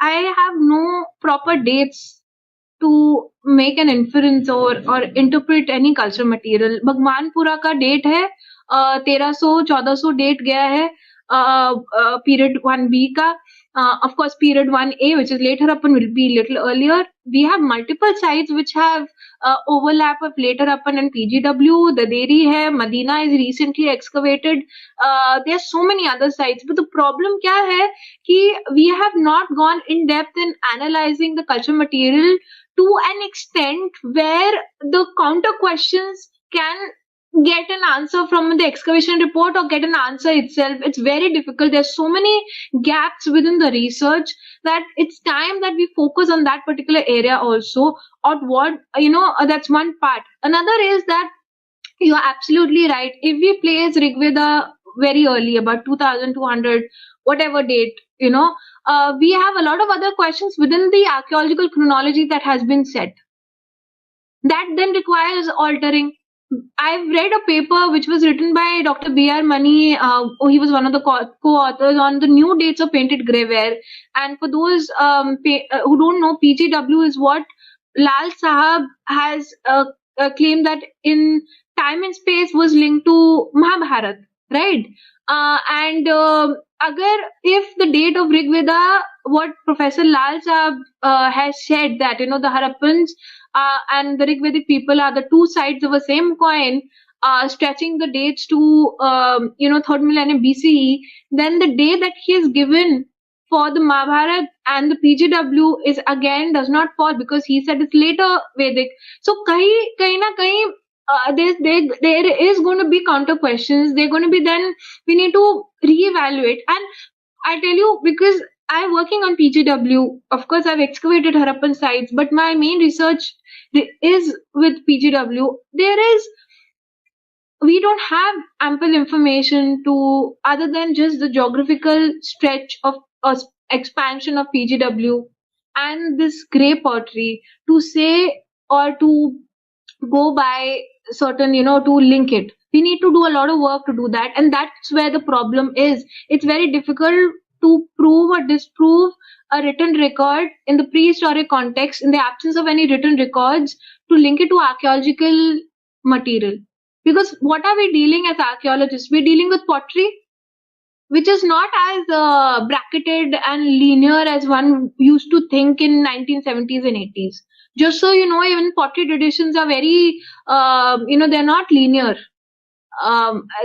I have no proper dates to make an inference or interpret any culture material. Bhagwanpura का date है 1300-1400 date गया है period 1B का. Of course, period 1A, which is late Harappan, will be little earlier. We have multiple sites which have overlap of late Harappan and PGW. The Deri hai, Medina is recently excavated. There are so many other sites. But the problem kya hai ki we have not gone in depth in analyzing the culture material to an extent where the counter questions can get an answer from the excavation report or get an answer itself. It's very difficult. There's so many gaps within the research that it's time that we focus on that particular area also, or what, that's one part. Another is that you're absolutely right. If we place Rigveda very early, about 2200, whatever date, we have a lot of other questions within the archaeological chronology that has been set. That then requires altering. I've read a paper which was written by Dr. B.R. Mani. He was one of the co-authors on the new dates of painted graveware. And for those who don't know, PGW is what Lal Sahab has claimed that in time and space was linked to Mahabharat, right? If the date of Rigveda, what Professor Lal Sahab has said that, the Harappans and the Rigvedic people are the two sides of a same coin, stretching the dates to, 3rd millennium BCE, then the day that he is given for the Mahabharat and the PGW is again does not fall, because he said it's later Vedic. So, kahin na kahin, there is going to be counter questions. They're going to be, then we need to reevaluate. And I tell you, because I'm working on PGW, of course I've excavated Harappan sites, but my main research is with PGW. We don't have ample information to, other than just the geographical stretch of expansion of PGW and this grey pottery, to say or to go by certain, to link it. We need to do a lot of work to do that, and that's where the problem is. It's very difficult to prove or disprove a written record in the prehistoric context, in the absence of any written records, to link it to archaeological material. Because what are we dealing as archaeologists? We're dealing with pottery. which is not as bracketed and linear as one used to think in 1970s and 80s. Just so you know, even pottery traditions are very, they're not linear.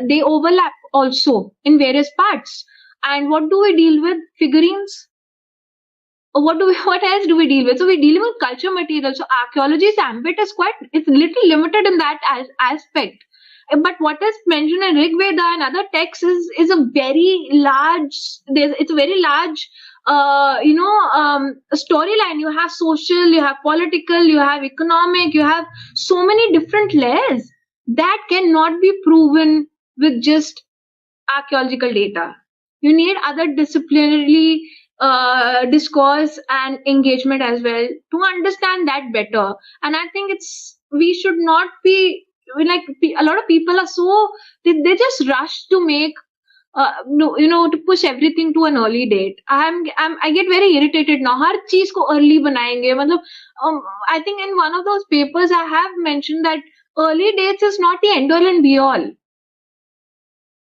They overlap also in various parts. And what do we deal with? Figurines. What else do we deal with? So we deal with culture material. So archaeology's ambit is it's little limited in that aspect. But what is mentioned in Rigveda and other texts is a very large. It's a very large, storyline. You have social, you have political, you have economic, you have so many different layers that cannot be proven with just archaeological data. You need other disciplinary discourse and engagement as well to understand that better. And I think we should not be like a lot of people are so they just rush to make to push everything to an early date. I get very irritated now. हर चीज को early बनाएंगे मतलब I think in one of those papers I have mentioned that early dates is not the end all and be all.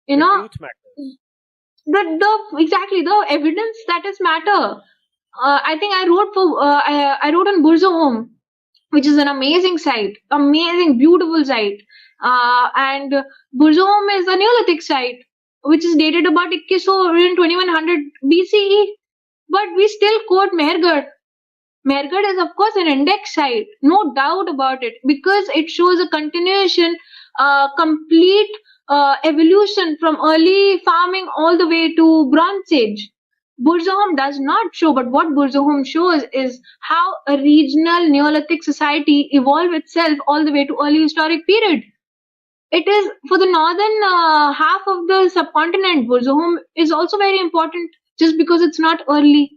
You know, truth matters. Exactly the evidence that is matter. I think I wrote on Burzahom, which is an amazing site, amazing, beautiful site. And Burzahom is a Neolithic site, which is dated about 2100 BCE. But we still quote Mehergarh. Mehergarh is, of course, an index site, no doubt about it, because it shows a continuation, complete evolution from early farming all the way to Bronze Age. Burzahom does not show, but what Burzahom shows is how a regional Neolithic society evolved itself all the way to early historic period. It is for the northern half of the subcontinent. Burzahom is also very important just because it's not early.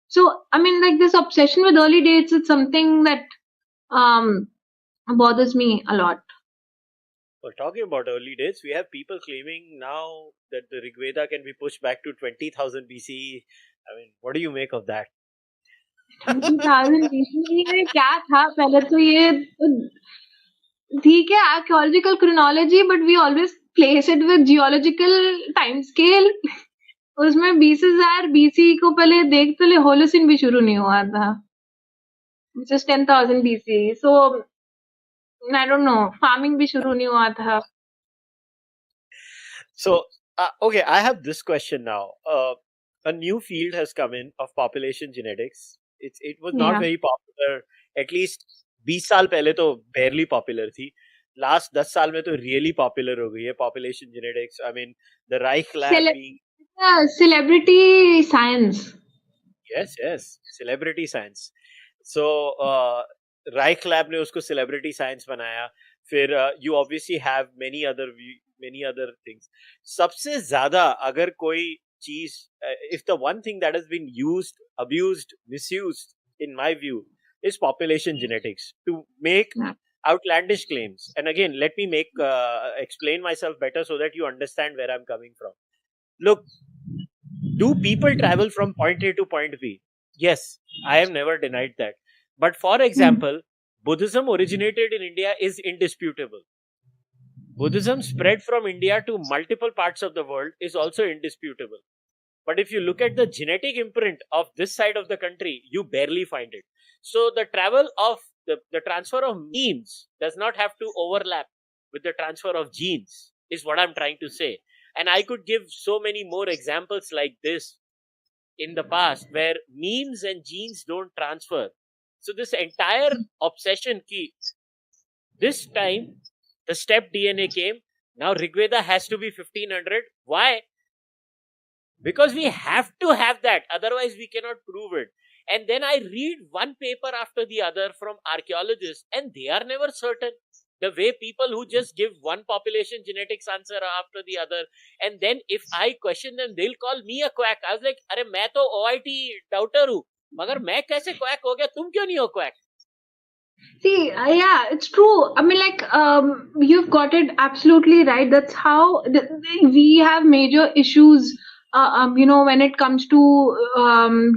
So, I mean, like this obsession with early dates is something that bothers me a lot. Well, talking about early dates, we have people claiming now that the Rigveda can be pushed back to 20,000 BCE. I mean, what do you make of that? 20,000 BCE में क्या था पहले तो ये ठीक है archaeological chronology, but we always place it with geological time scale. उसमें 20,000 BC को पहले देख पहले होलोसिन भी शुरू नहीं हुआ था, which is 10,000 BC. So I don't know, farming भी शुरू नहीं हुआ था. So okay, I have this question now. A new field has come in of population genetics. It was not very popular. At least 20 साल पहले तो barely popular थी. Last 10 साल में तो really popular हो गई है population genetics. I mean, the Reich lab being celebrity science. Yes, celebrity science. So Reich lab ने उसको celebrity science बनाया. फिर you obviously have many other things. सबसे ज़्यादा अगर कोई चीज, if the one thing that has been used, abused, misused, in my view, is population genetics to make outlandish claims. And again, let me explain myself better so that you understand where I'm coming from. Look, do people travel from point A to point B? Yes, I have never denied that. But for example, Buddhism originated in India is indisputable. Buddhism spread from India to multiple parts of the world is also indisputable. But if you look at the genetic imprint of this side of the country, you barely find it. So the travel of the transfer of memes does not have to overlap with the transfer of genes, is what I'm trying to say. And I could give so many more examples like this in the past where memes and genes don't transfer. So this entire obsession this time the step DNA came. Now Rigveda has to be 1500. Why? Because we have to have that. Otherwise we cannot prove it. And then I read one paper after the other from archaeologists and they are never certain. The way people who just give one population genetics answer after the other. And then if I question them, they'll call me a quack. I was like, अरे मैं तो OIT doubter हूँ. मगर मैं कैसे quack हो गया? तुम क्यों नहीं हो quack? See, yeah, it's true. I mean, like, you've got it absolutely right. That's how we have major issues, when it comes to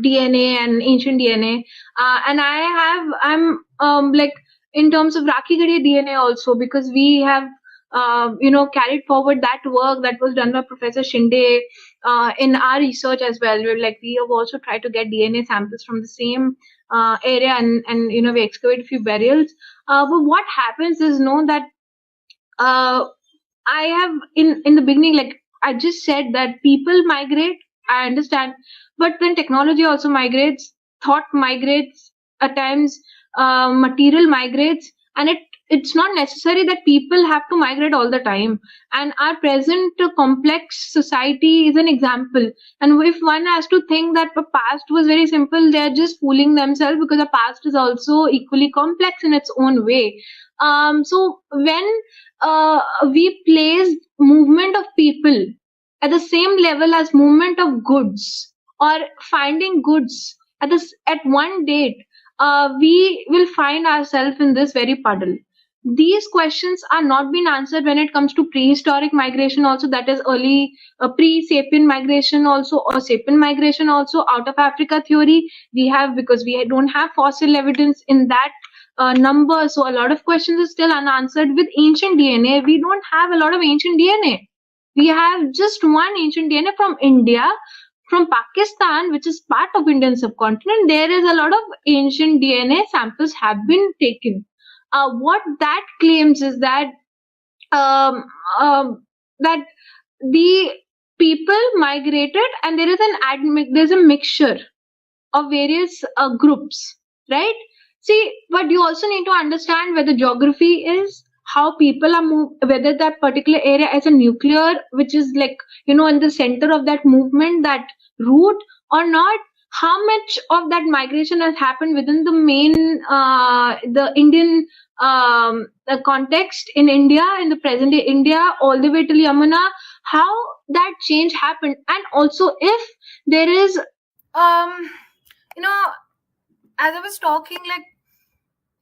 DNA and ancient DNA. And I'm like, in terms of Rakhigarhi DNA also, because we have carried forward that work that was done by Professor Shinde in our research as well. We have also tried to get DNA samples from the same area, and we excavate a few burials. But what happens is, that I have in the beginning, like I just said, that people migrate. I understand, but then technology also migrates, thought migrates at times, material migrates, and it's not necessary that people have to migrate all the time. And our present complex society is an example. And if one has to think that the past was very simple, they are just fooling themselves, because the past is also equally complex in its own way. So when we place movement of people at the same level as movement of goods, or finding goods at one date, we will find ourselves in this very puddle. These questions are not being answered when it comes to prehistoric migration also, that is early pre-sapien migration also, or sapien migration also, out of Africa theory we have, because we don't have fossil evidence in that number. So a lot of questions are still unanswered. With ancient DNA, we don't have a lot of ancient DNA. We have just one ancient DNA from India, from Pakistan, which is part of Indian subcontinent. There is a lot of ancient DNA samples have been taken. What that claims is that um, that the people migrated, and there's a mixture of various groups, right? See, but you also need to understand where the geography is, how people are moved, whether that particular area is a nuclear, which is like, in the center of that movement, that route, or not. How much of that migration has happened within the main, the Indian context in India, in the present day India, all the way till Yamuna, how that change happened. And also, if there is um as I was talking, like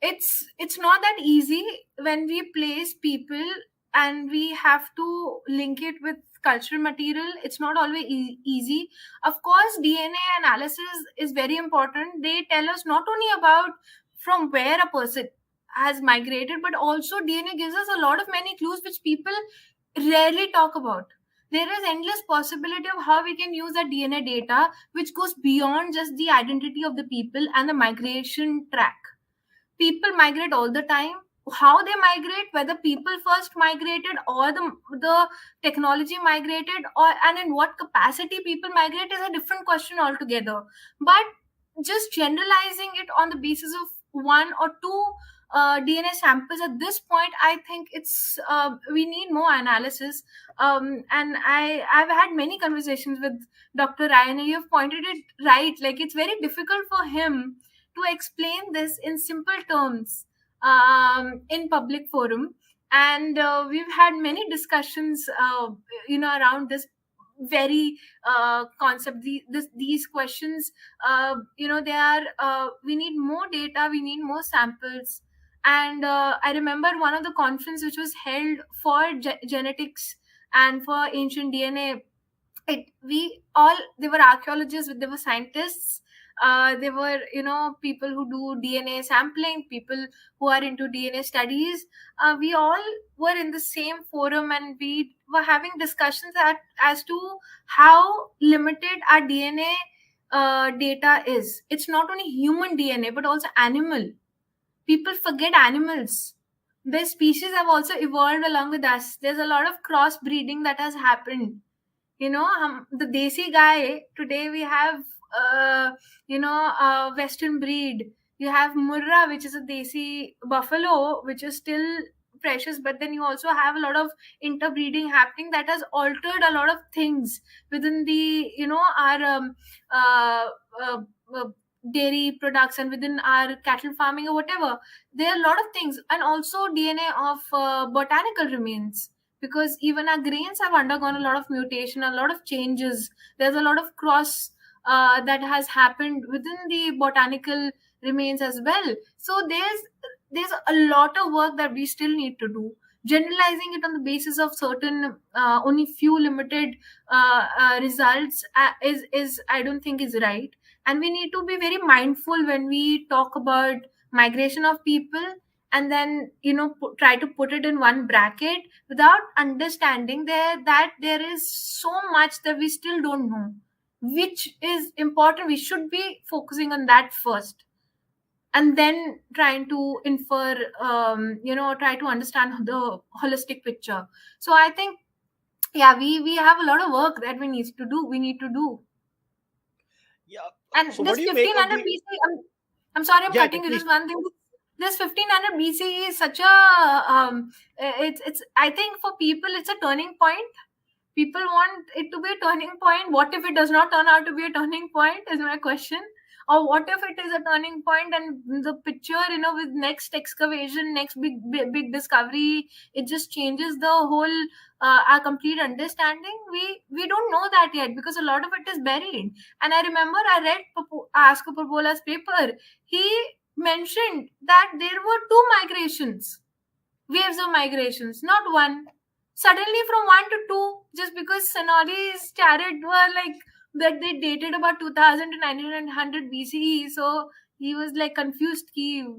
it's not that easy when we place people and we have to link it with cultural material. It's not always easy. Of course, DNA analysis is very important. They tell us not only about from where a person has migrated, but also DNA gives us a lot of many clues which people rarely talk about. There is endless possibility of how we can use that DNA data, which goes beyond just the identity of the people and the migration track. People migrate all the time. How they migrate, whether people first migrated or the technology migrated, or and in what capacity people migrate, is a different question altogether. But just generalizing it on the basis of one or two DNA samples at this point, I think it's we need more analysis. And I've had many conversations with Dr. Ryan. You've pointed it right, like it's very difficult for him to explain this in simple terms in public forum. And we've had many discussions around this very concept. These questions, they are we need more data, we need more samples. And I remember one of the conference which was held for genetics and for ancient DNA. We all, they were archaeologists, they were scientists, they were people who do DNA sampling, people who are into DNA studies. We all were in the same forum, and we were having discussions as to how limited our DNA data is. It's not only human DNA but also animal. People forget animals. Their species have also evolved along with us. There's a lot of crossbreeding that has happened. The desi guy, today we have western breed. You have murra, which is a desi buffalo, which is still precious, but then you also have a lot of interbreeding happening that has altered a lot of things within the our uh, uh, uh, dairy products, and within our cattle farming or whatever. There are a lot of things, and also DNA of botanical remains, because even our grains have undergone a lot of mutation, a lot of changes. There's a lot of cross that has happened within the botanical remains as well. So there's a lot of work that we still need to do. Generalizing it on the basis of certain only few limited results is I don't think is right. And we need to be very mindful when we talk about migration of people, and then try to put it in one bracket without understanding that there is so much that we still don't know, which is important. We should be focusing on that first, and then trying to infer, try to understand the holistic picture. So I think, yeah, we have a lot of work that we need to do. Yeah. And So what this do you make of 1500 the? BC, I'm sorry, I'm Yeah, cutting you. please. Just one thing. This 1500 BC is such a, it's I think for people it's a turning point. People want it to be a turning point. What if it does not turn out to be a turning point, is my question. Or what if it is a turning point and the picture, with next excavation, next big discovery, it just changes the whole, our complete understanding. We don't know that yet because a lot of it is buried. And I remember I read Asko Popola's paper. He mentioned that there were two migrations, waves of migrations, not one. Suddenly from one to two, just because Sinauli's chariot were like that, they dated about 2000 to 1900 BCE. So he was like confused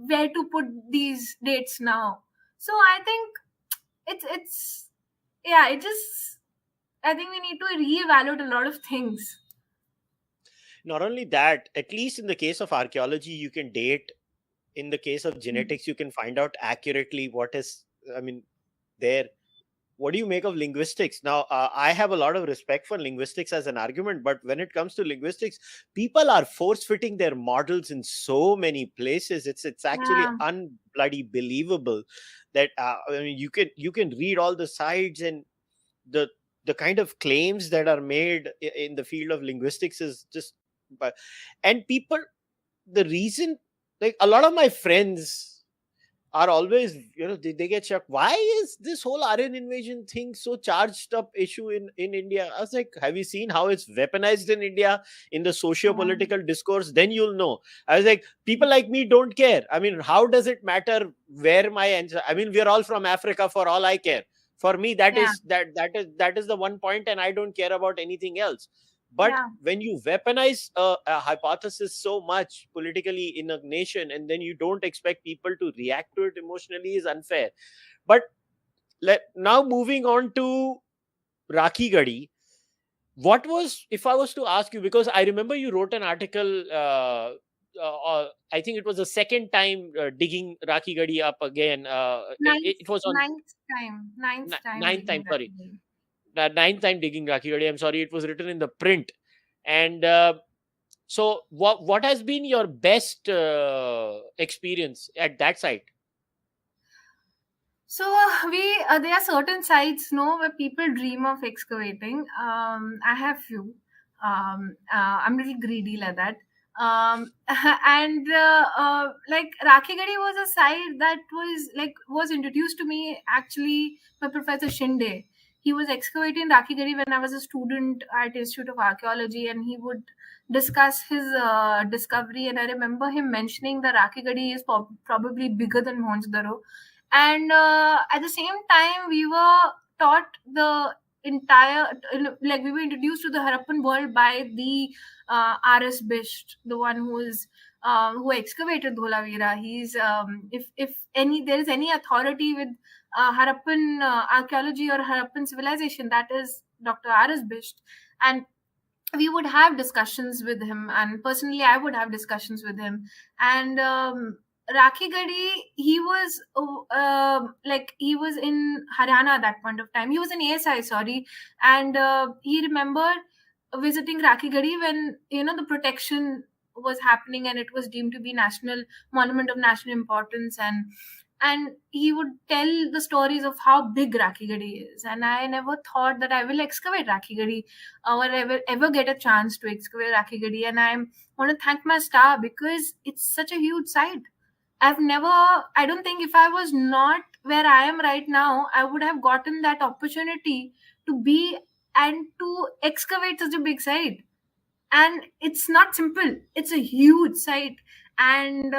where to put these dates now. So I think it's yeah, it just, I think we need to reevaluate a lot of things. Not only that, at least in the case of archaeology, you can date. In the case of Mm. genetics, you can find out accurately what is, I mean, there. What do you make of linguistics? Now, I have a lot of respect for linguistics as an argument, but when it comes to linguistics, people are force fitting their models in so many places. It's actually Yeah, unbloody believable that I mean, you can read all the sides, and the the kind of claims that are made in the field of linguistics is just. But and people, the reason, like a lot of my friends are always, they get shocked. Why is this whole Aryan invasion thing so charged up issue in India? I was like, have you seen how it's weaponized in India in the yeah, socio-political discourse? Then you'll know. I was like, people like me don't care. I mean, how does it matter where my answer? I mean, we're all from Africa for all I care. For me, that yeah, is that is the one point, and I don't care about anything else. But yeah, when you weaponize a hypothesis so much politically in a nation, and then you don't expect people to react to it emotionally, is unfair. But now moving on to Rakhigarhi, what was, if I was to ask you, because I remember you wrote an article, I think it was the second time digging Rakhigarhi up again. ninth It was on ninth time ninth digging time, sorry, Rakhigarhi. the ninth time digging Rakhigarhi. I'm sorry, it was written in the print. And so, what has been your best experience at that site? So we there are certain sites, no, where people dream of excavating. I have few. I'm a little greedy like that. And like Rakhigarhi was a site that was introduced to me actually by Professor Shinde. He was excavating Rakhigarhi when I was a student at Institute of Archaeology, and he would discuss his discovery. And I remember him mentioning that Rakhigarhi is probably bigger than Mohenjo-daro. And at the same time we were taught the entire, like we were introduced to the Harappan world by the RS Bisht, the one who excavated Dholavira. He's if any there is any authority with Harappan archaeology or Harappan civilization, that is Dr. RS Bisht. And we would have discussions with him, and personally I would have discussions with him. And Rakhigarhi, he was he was in Haryana at that point of time. He was in ASI, sorry. And he remembered visiting Rakhigarhi when the protection was happening and it was deemed to be national monument of national importance. And he would tell the stories of how big Rakhigarhi is. And I never thought that I will excavate Rakhigarhi or ever get a chance to excavate Rakhigarhi. And I want to thank my star because it's such a huge site. I don't think if I was not where I am right now, I would have gotten that opportunity to be and to excavate such a big site. And it's not simple, it's a huge site. And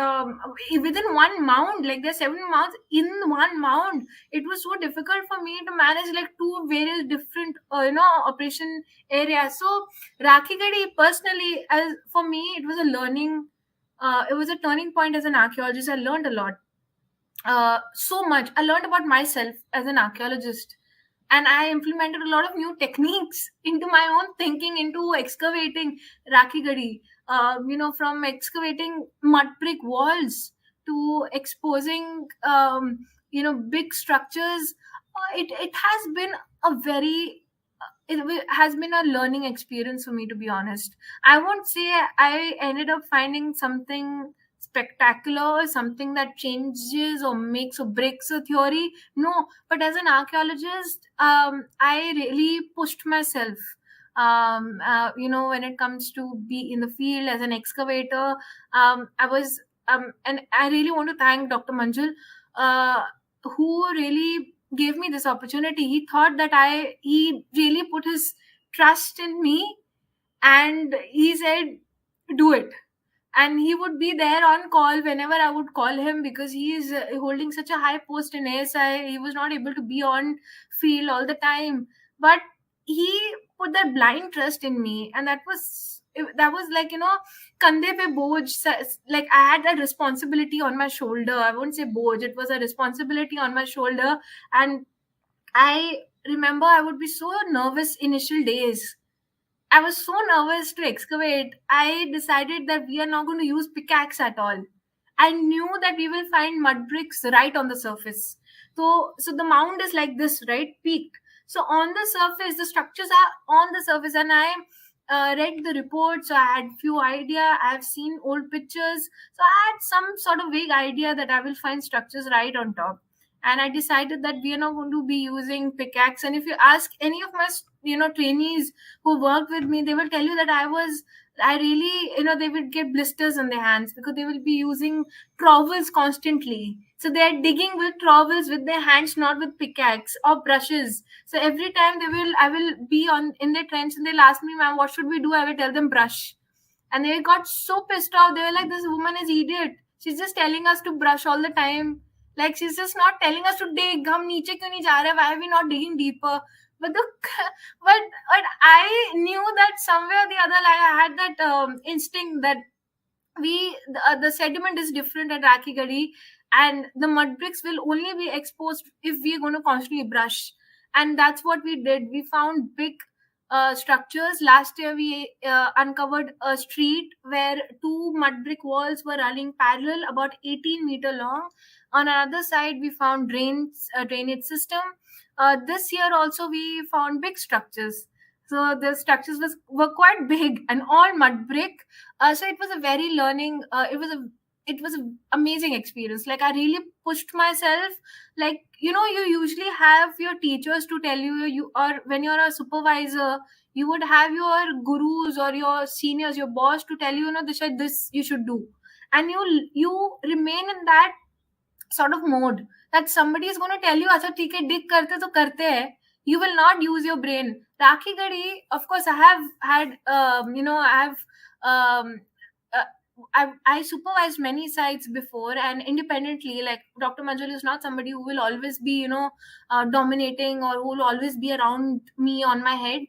within one mound, like there's 7 mounds in one mound, it was so difficult for me to manage like two various different operation areas. So Rakhigarhi, personally, as for me, it was a learning, it was a turning point as an archaeologist. I learned a lot. so much. I learned about myself as an archaeologist, and I implemented a lot of new techniques into my own thinking, into excavating Rakhigarhi. From excavating mud brick walls to exposing, big structures. It has been a very has been a learning experience for me, to be honest. I won't say I ended up finding something spectacular, something that changes or makes or breaks a theory. No, but as an archaeologist, I really pushed myself. When it comes to be in the field as an excavator, I was, and I really want to thank Dr. Manjul, uh, who really gave me this opportunity. He thought that he really put his trust in me, and he said, do it. And he would be there on call whenever I would call him, because he is holding such a high post in ASI. He was not able to be on field all the time, but he put that blind trust in me, and that was like, kande pe boj. Like, I had that responsibility on my shoulder. I won't say boj, it was a responsibility on my shoulder. And I remember I would be so nervous initial days. I was so nervous to excavate. I decided that we are not going to use pickaxe at all. I knew that we will find mud bricks right on the surface. So the mound is like this, right? Peaked. So on the surface, the structures are on the surface, and I read the report. So I had few idea. I have seen old pictures. So I had some sort of vague idea that I will find structures right on top. And I decided that we are not going to be using pickaxe. And if you ask any of my trainees who worked with me, they will tell you that I really, they would get blisters on their hands because they will be using trowels constantly. So they are digging with trowels with their hands, not with pickaxe or brushes. So every time I will be on in their trench, and they'll ask me, ma'am, what should we do? I will tell them brush. And they got so pissed off. They were like, this woman is idiot. She's just telling us to brush all the time. Like, she's just not telling us to dig. हम नीचे क्यों नहीं जा रहे? Why are we not digging deeper? But the but I knew that somewhere or the other, like, I had that instinct that the sediment is different at Rakhigarhi, and the mud bricks will only be exposed if we are going to constantly brush. And that's what we did. We found big structures. Last year we uncovered a street where two mud brick walls were running parallel, about 18-meter long. On another side we found drainage system. This year also we found big structures. So the structures were quite big and all mud brick. So it was a very learning. It was a amazing experience. Like, I really pushed myself. Like, you usually have your teachers to tell you, or when you're a supervisor, you would have your gurus or your seniors, your boss, to tell you, this you should do, and you remain in that sort of mode that somebody is going to tell you, "Acha, theek hai, dig karte to karte hai." You will not use your brain. Rakhigarhi, of course, I have had, I have, um, uh, I supervised many sites before and independently. Like, Dr. Manjul is not somebody who will always be, dominating, or who will always be around me on my head.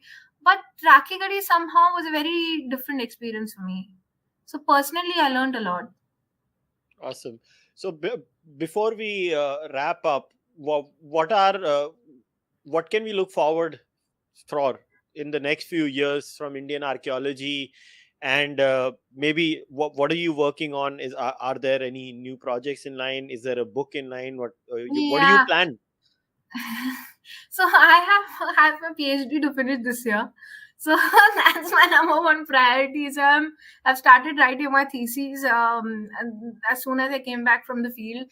But Rakhigarhi somehow was a very different experience for me. So personally, I learned a lot. Awesome. So before we wrap up, what can we look forward for in the next few years from Indian archaeology? And maybe what are you working on? Are there any new projects in line? Is there a book in line? What do you Yeah. plan? So I have my PhD to finish this year. So that's my number one priority. So I've started writing my thesis, and as soon as I came back from the field.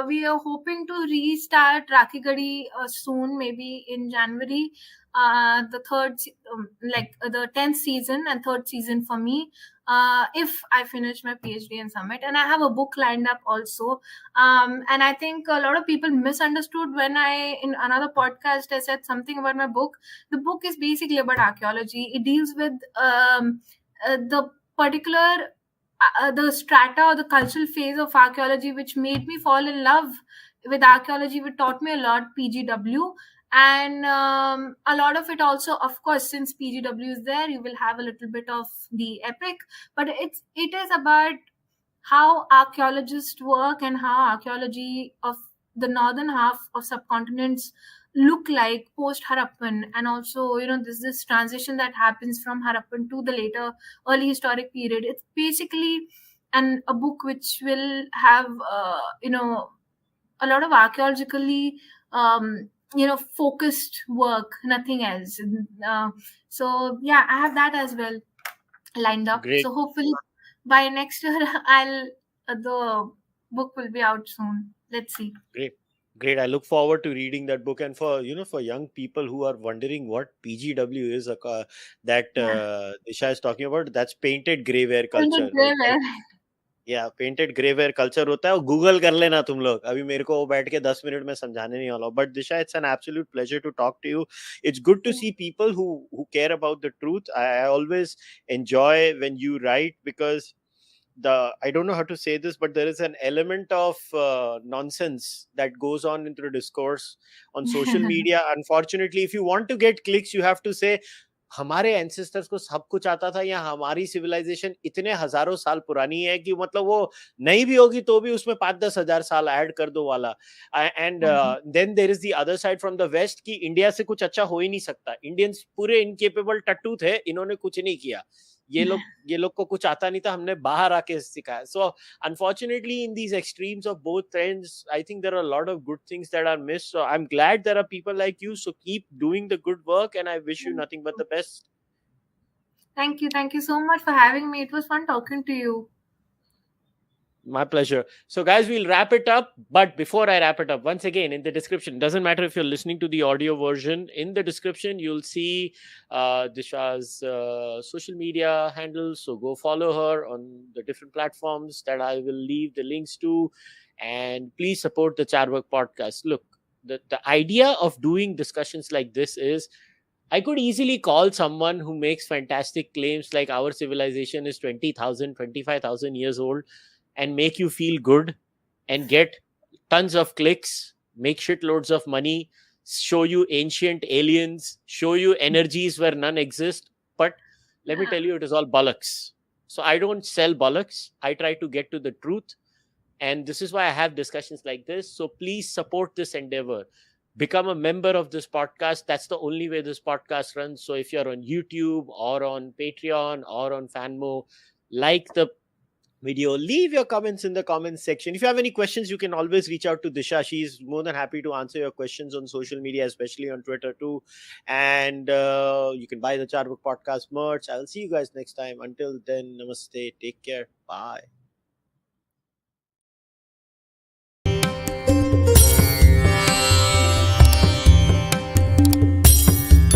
We are hoping to restart Rakhigarhi soon, maybe in January. The 10th season and third season for me. If I finish my PhD and submit, and I have a book lined up also. And I think a lot of people misunderstood when I, in another podcast, I said something about my book. The book is basically about archaeology. It deals with the particular the strata or the cultural phase of archaeology, which made me fall in love with archaeology, which taught me a lot, PGW. And a lot of it also, of course, since PGW is there, you will have a little bit of the epic, but it is about how archaeologists work and how archaeology of the northern half of subcontinents look like post Harappan, and also there's this transition that happens from Harappan to the later early historic period. It's basically a book which will have a lot of archaeologically focused work, nothing else. So yeah, I have that as well lined up. Great. So hopefully by next year, I'll the book will be out soon. Let's see. Great. I look forward to reading that book. And for for young people who are wondering what PGW is, that Yeah. Disha is talking about, that's painted greyware Painted culture. grey Right? ware. या painted grey ware culture होता है, और Google कर लेना तुम लोग, अभी मेरे को वो बैठ के 10 मिनट में समझाने नहीं वाला. But Disha, it's an absolute pleasure to talk to you. It's good to see people who care about the truth. I always enjoy when you write, because I don't know how to say this, but there is an element of nonsense that goes on into the discourse on social media. Unfortunately, if you want to get clicks, you have to say हमारे ancestors को सब कुछ आता था, या हमारी civilisation इतने हजारों साल पुरानी है कि मतलब वो नहीं भी होगी तो भी उसमें 5-10 हजार साल ऐड कर दो वाला. And then there is the other side from the west कि इंडिया से कुछ अच्छा हो ही नहीं सकता, इंडियंस पूरे इनकेपेबल टट्टू थे, इन्होंने कुछ नहीं किया, ये लोग को कुछ आता नहीं था, हमने बाहर आके सिखाया. सो unfortunately, in these extremes of both trends, I think there are a lot of good things that are missed. So I'm glad there are people like you. So keep doing the good work, and I wish you nothing but the best. Thank you. Thank you so much for having me. It was fun talking to you. My pleasure. So guys, we'll wrap it up. But before I wrap it up, once again, in the description, doesn't matter if you're listening to the audio version, in the description, you'll see Disha's social media handles. So go follow her on the different platforms that I will leave the links to. And please support the Cārvāka podcast. Look, the idea of doing discussions like this is, I could easily call someone who makes fantastic claims like our civilization is 20,000, 25,000 years old, and make you feel good and get tons of clicks, make shitloads of money, show you ancient aliens, show you energies where none exist. But let me tell you, it is all bollocks. So I don't sell bollocks. I try to get to the truth. And this is why I have discussions like this. So please support this endeavor. Become a member of this podcast. That's the only way this podcast runs. So if you're on YouTube or on Patreon or on Fanmo, like the video, leave your comments in the comments section. If you have any questions, you can always reach out to Disha. She's more than happy to answer your questions on social media, especially on Twitter too. And you can buy the Cārvāka podcast merch. I'll see you guys next time. Until then, namaste. Take care. Bye.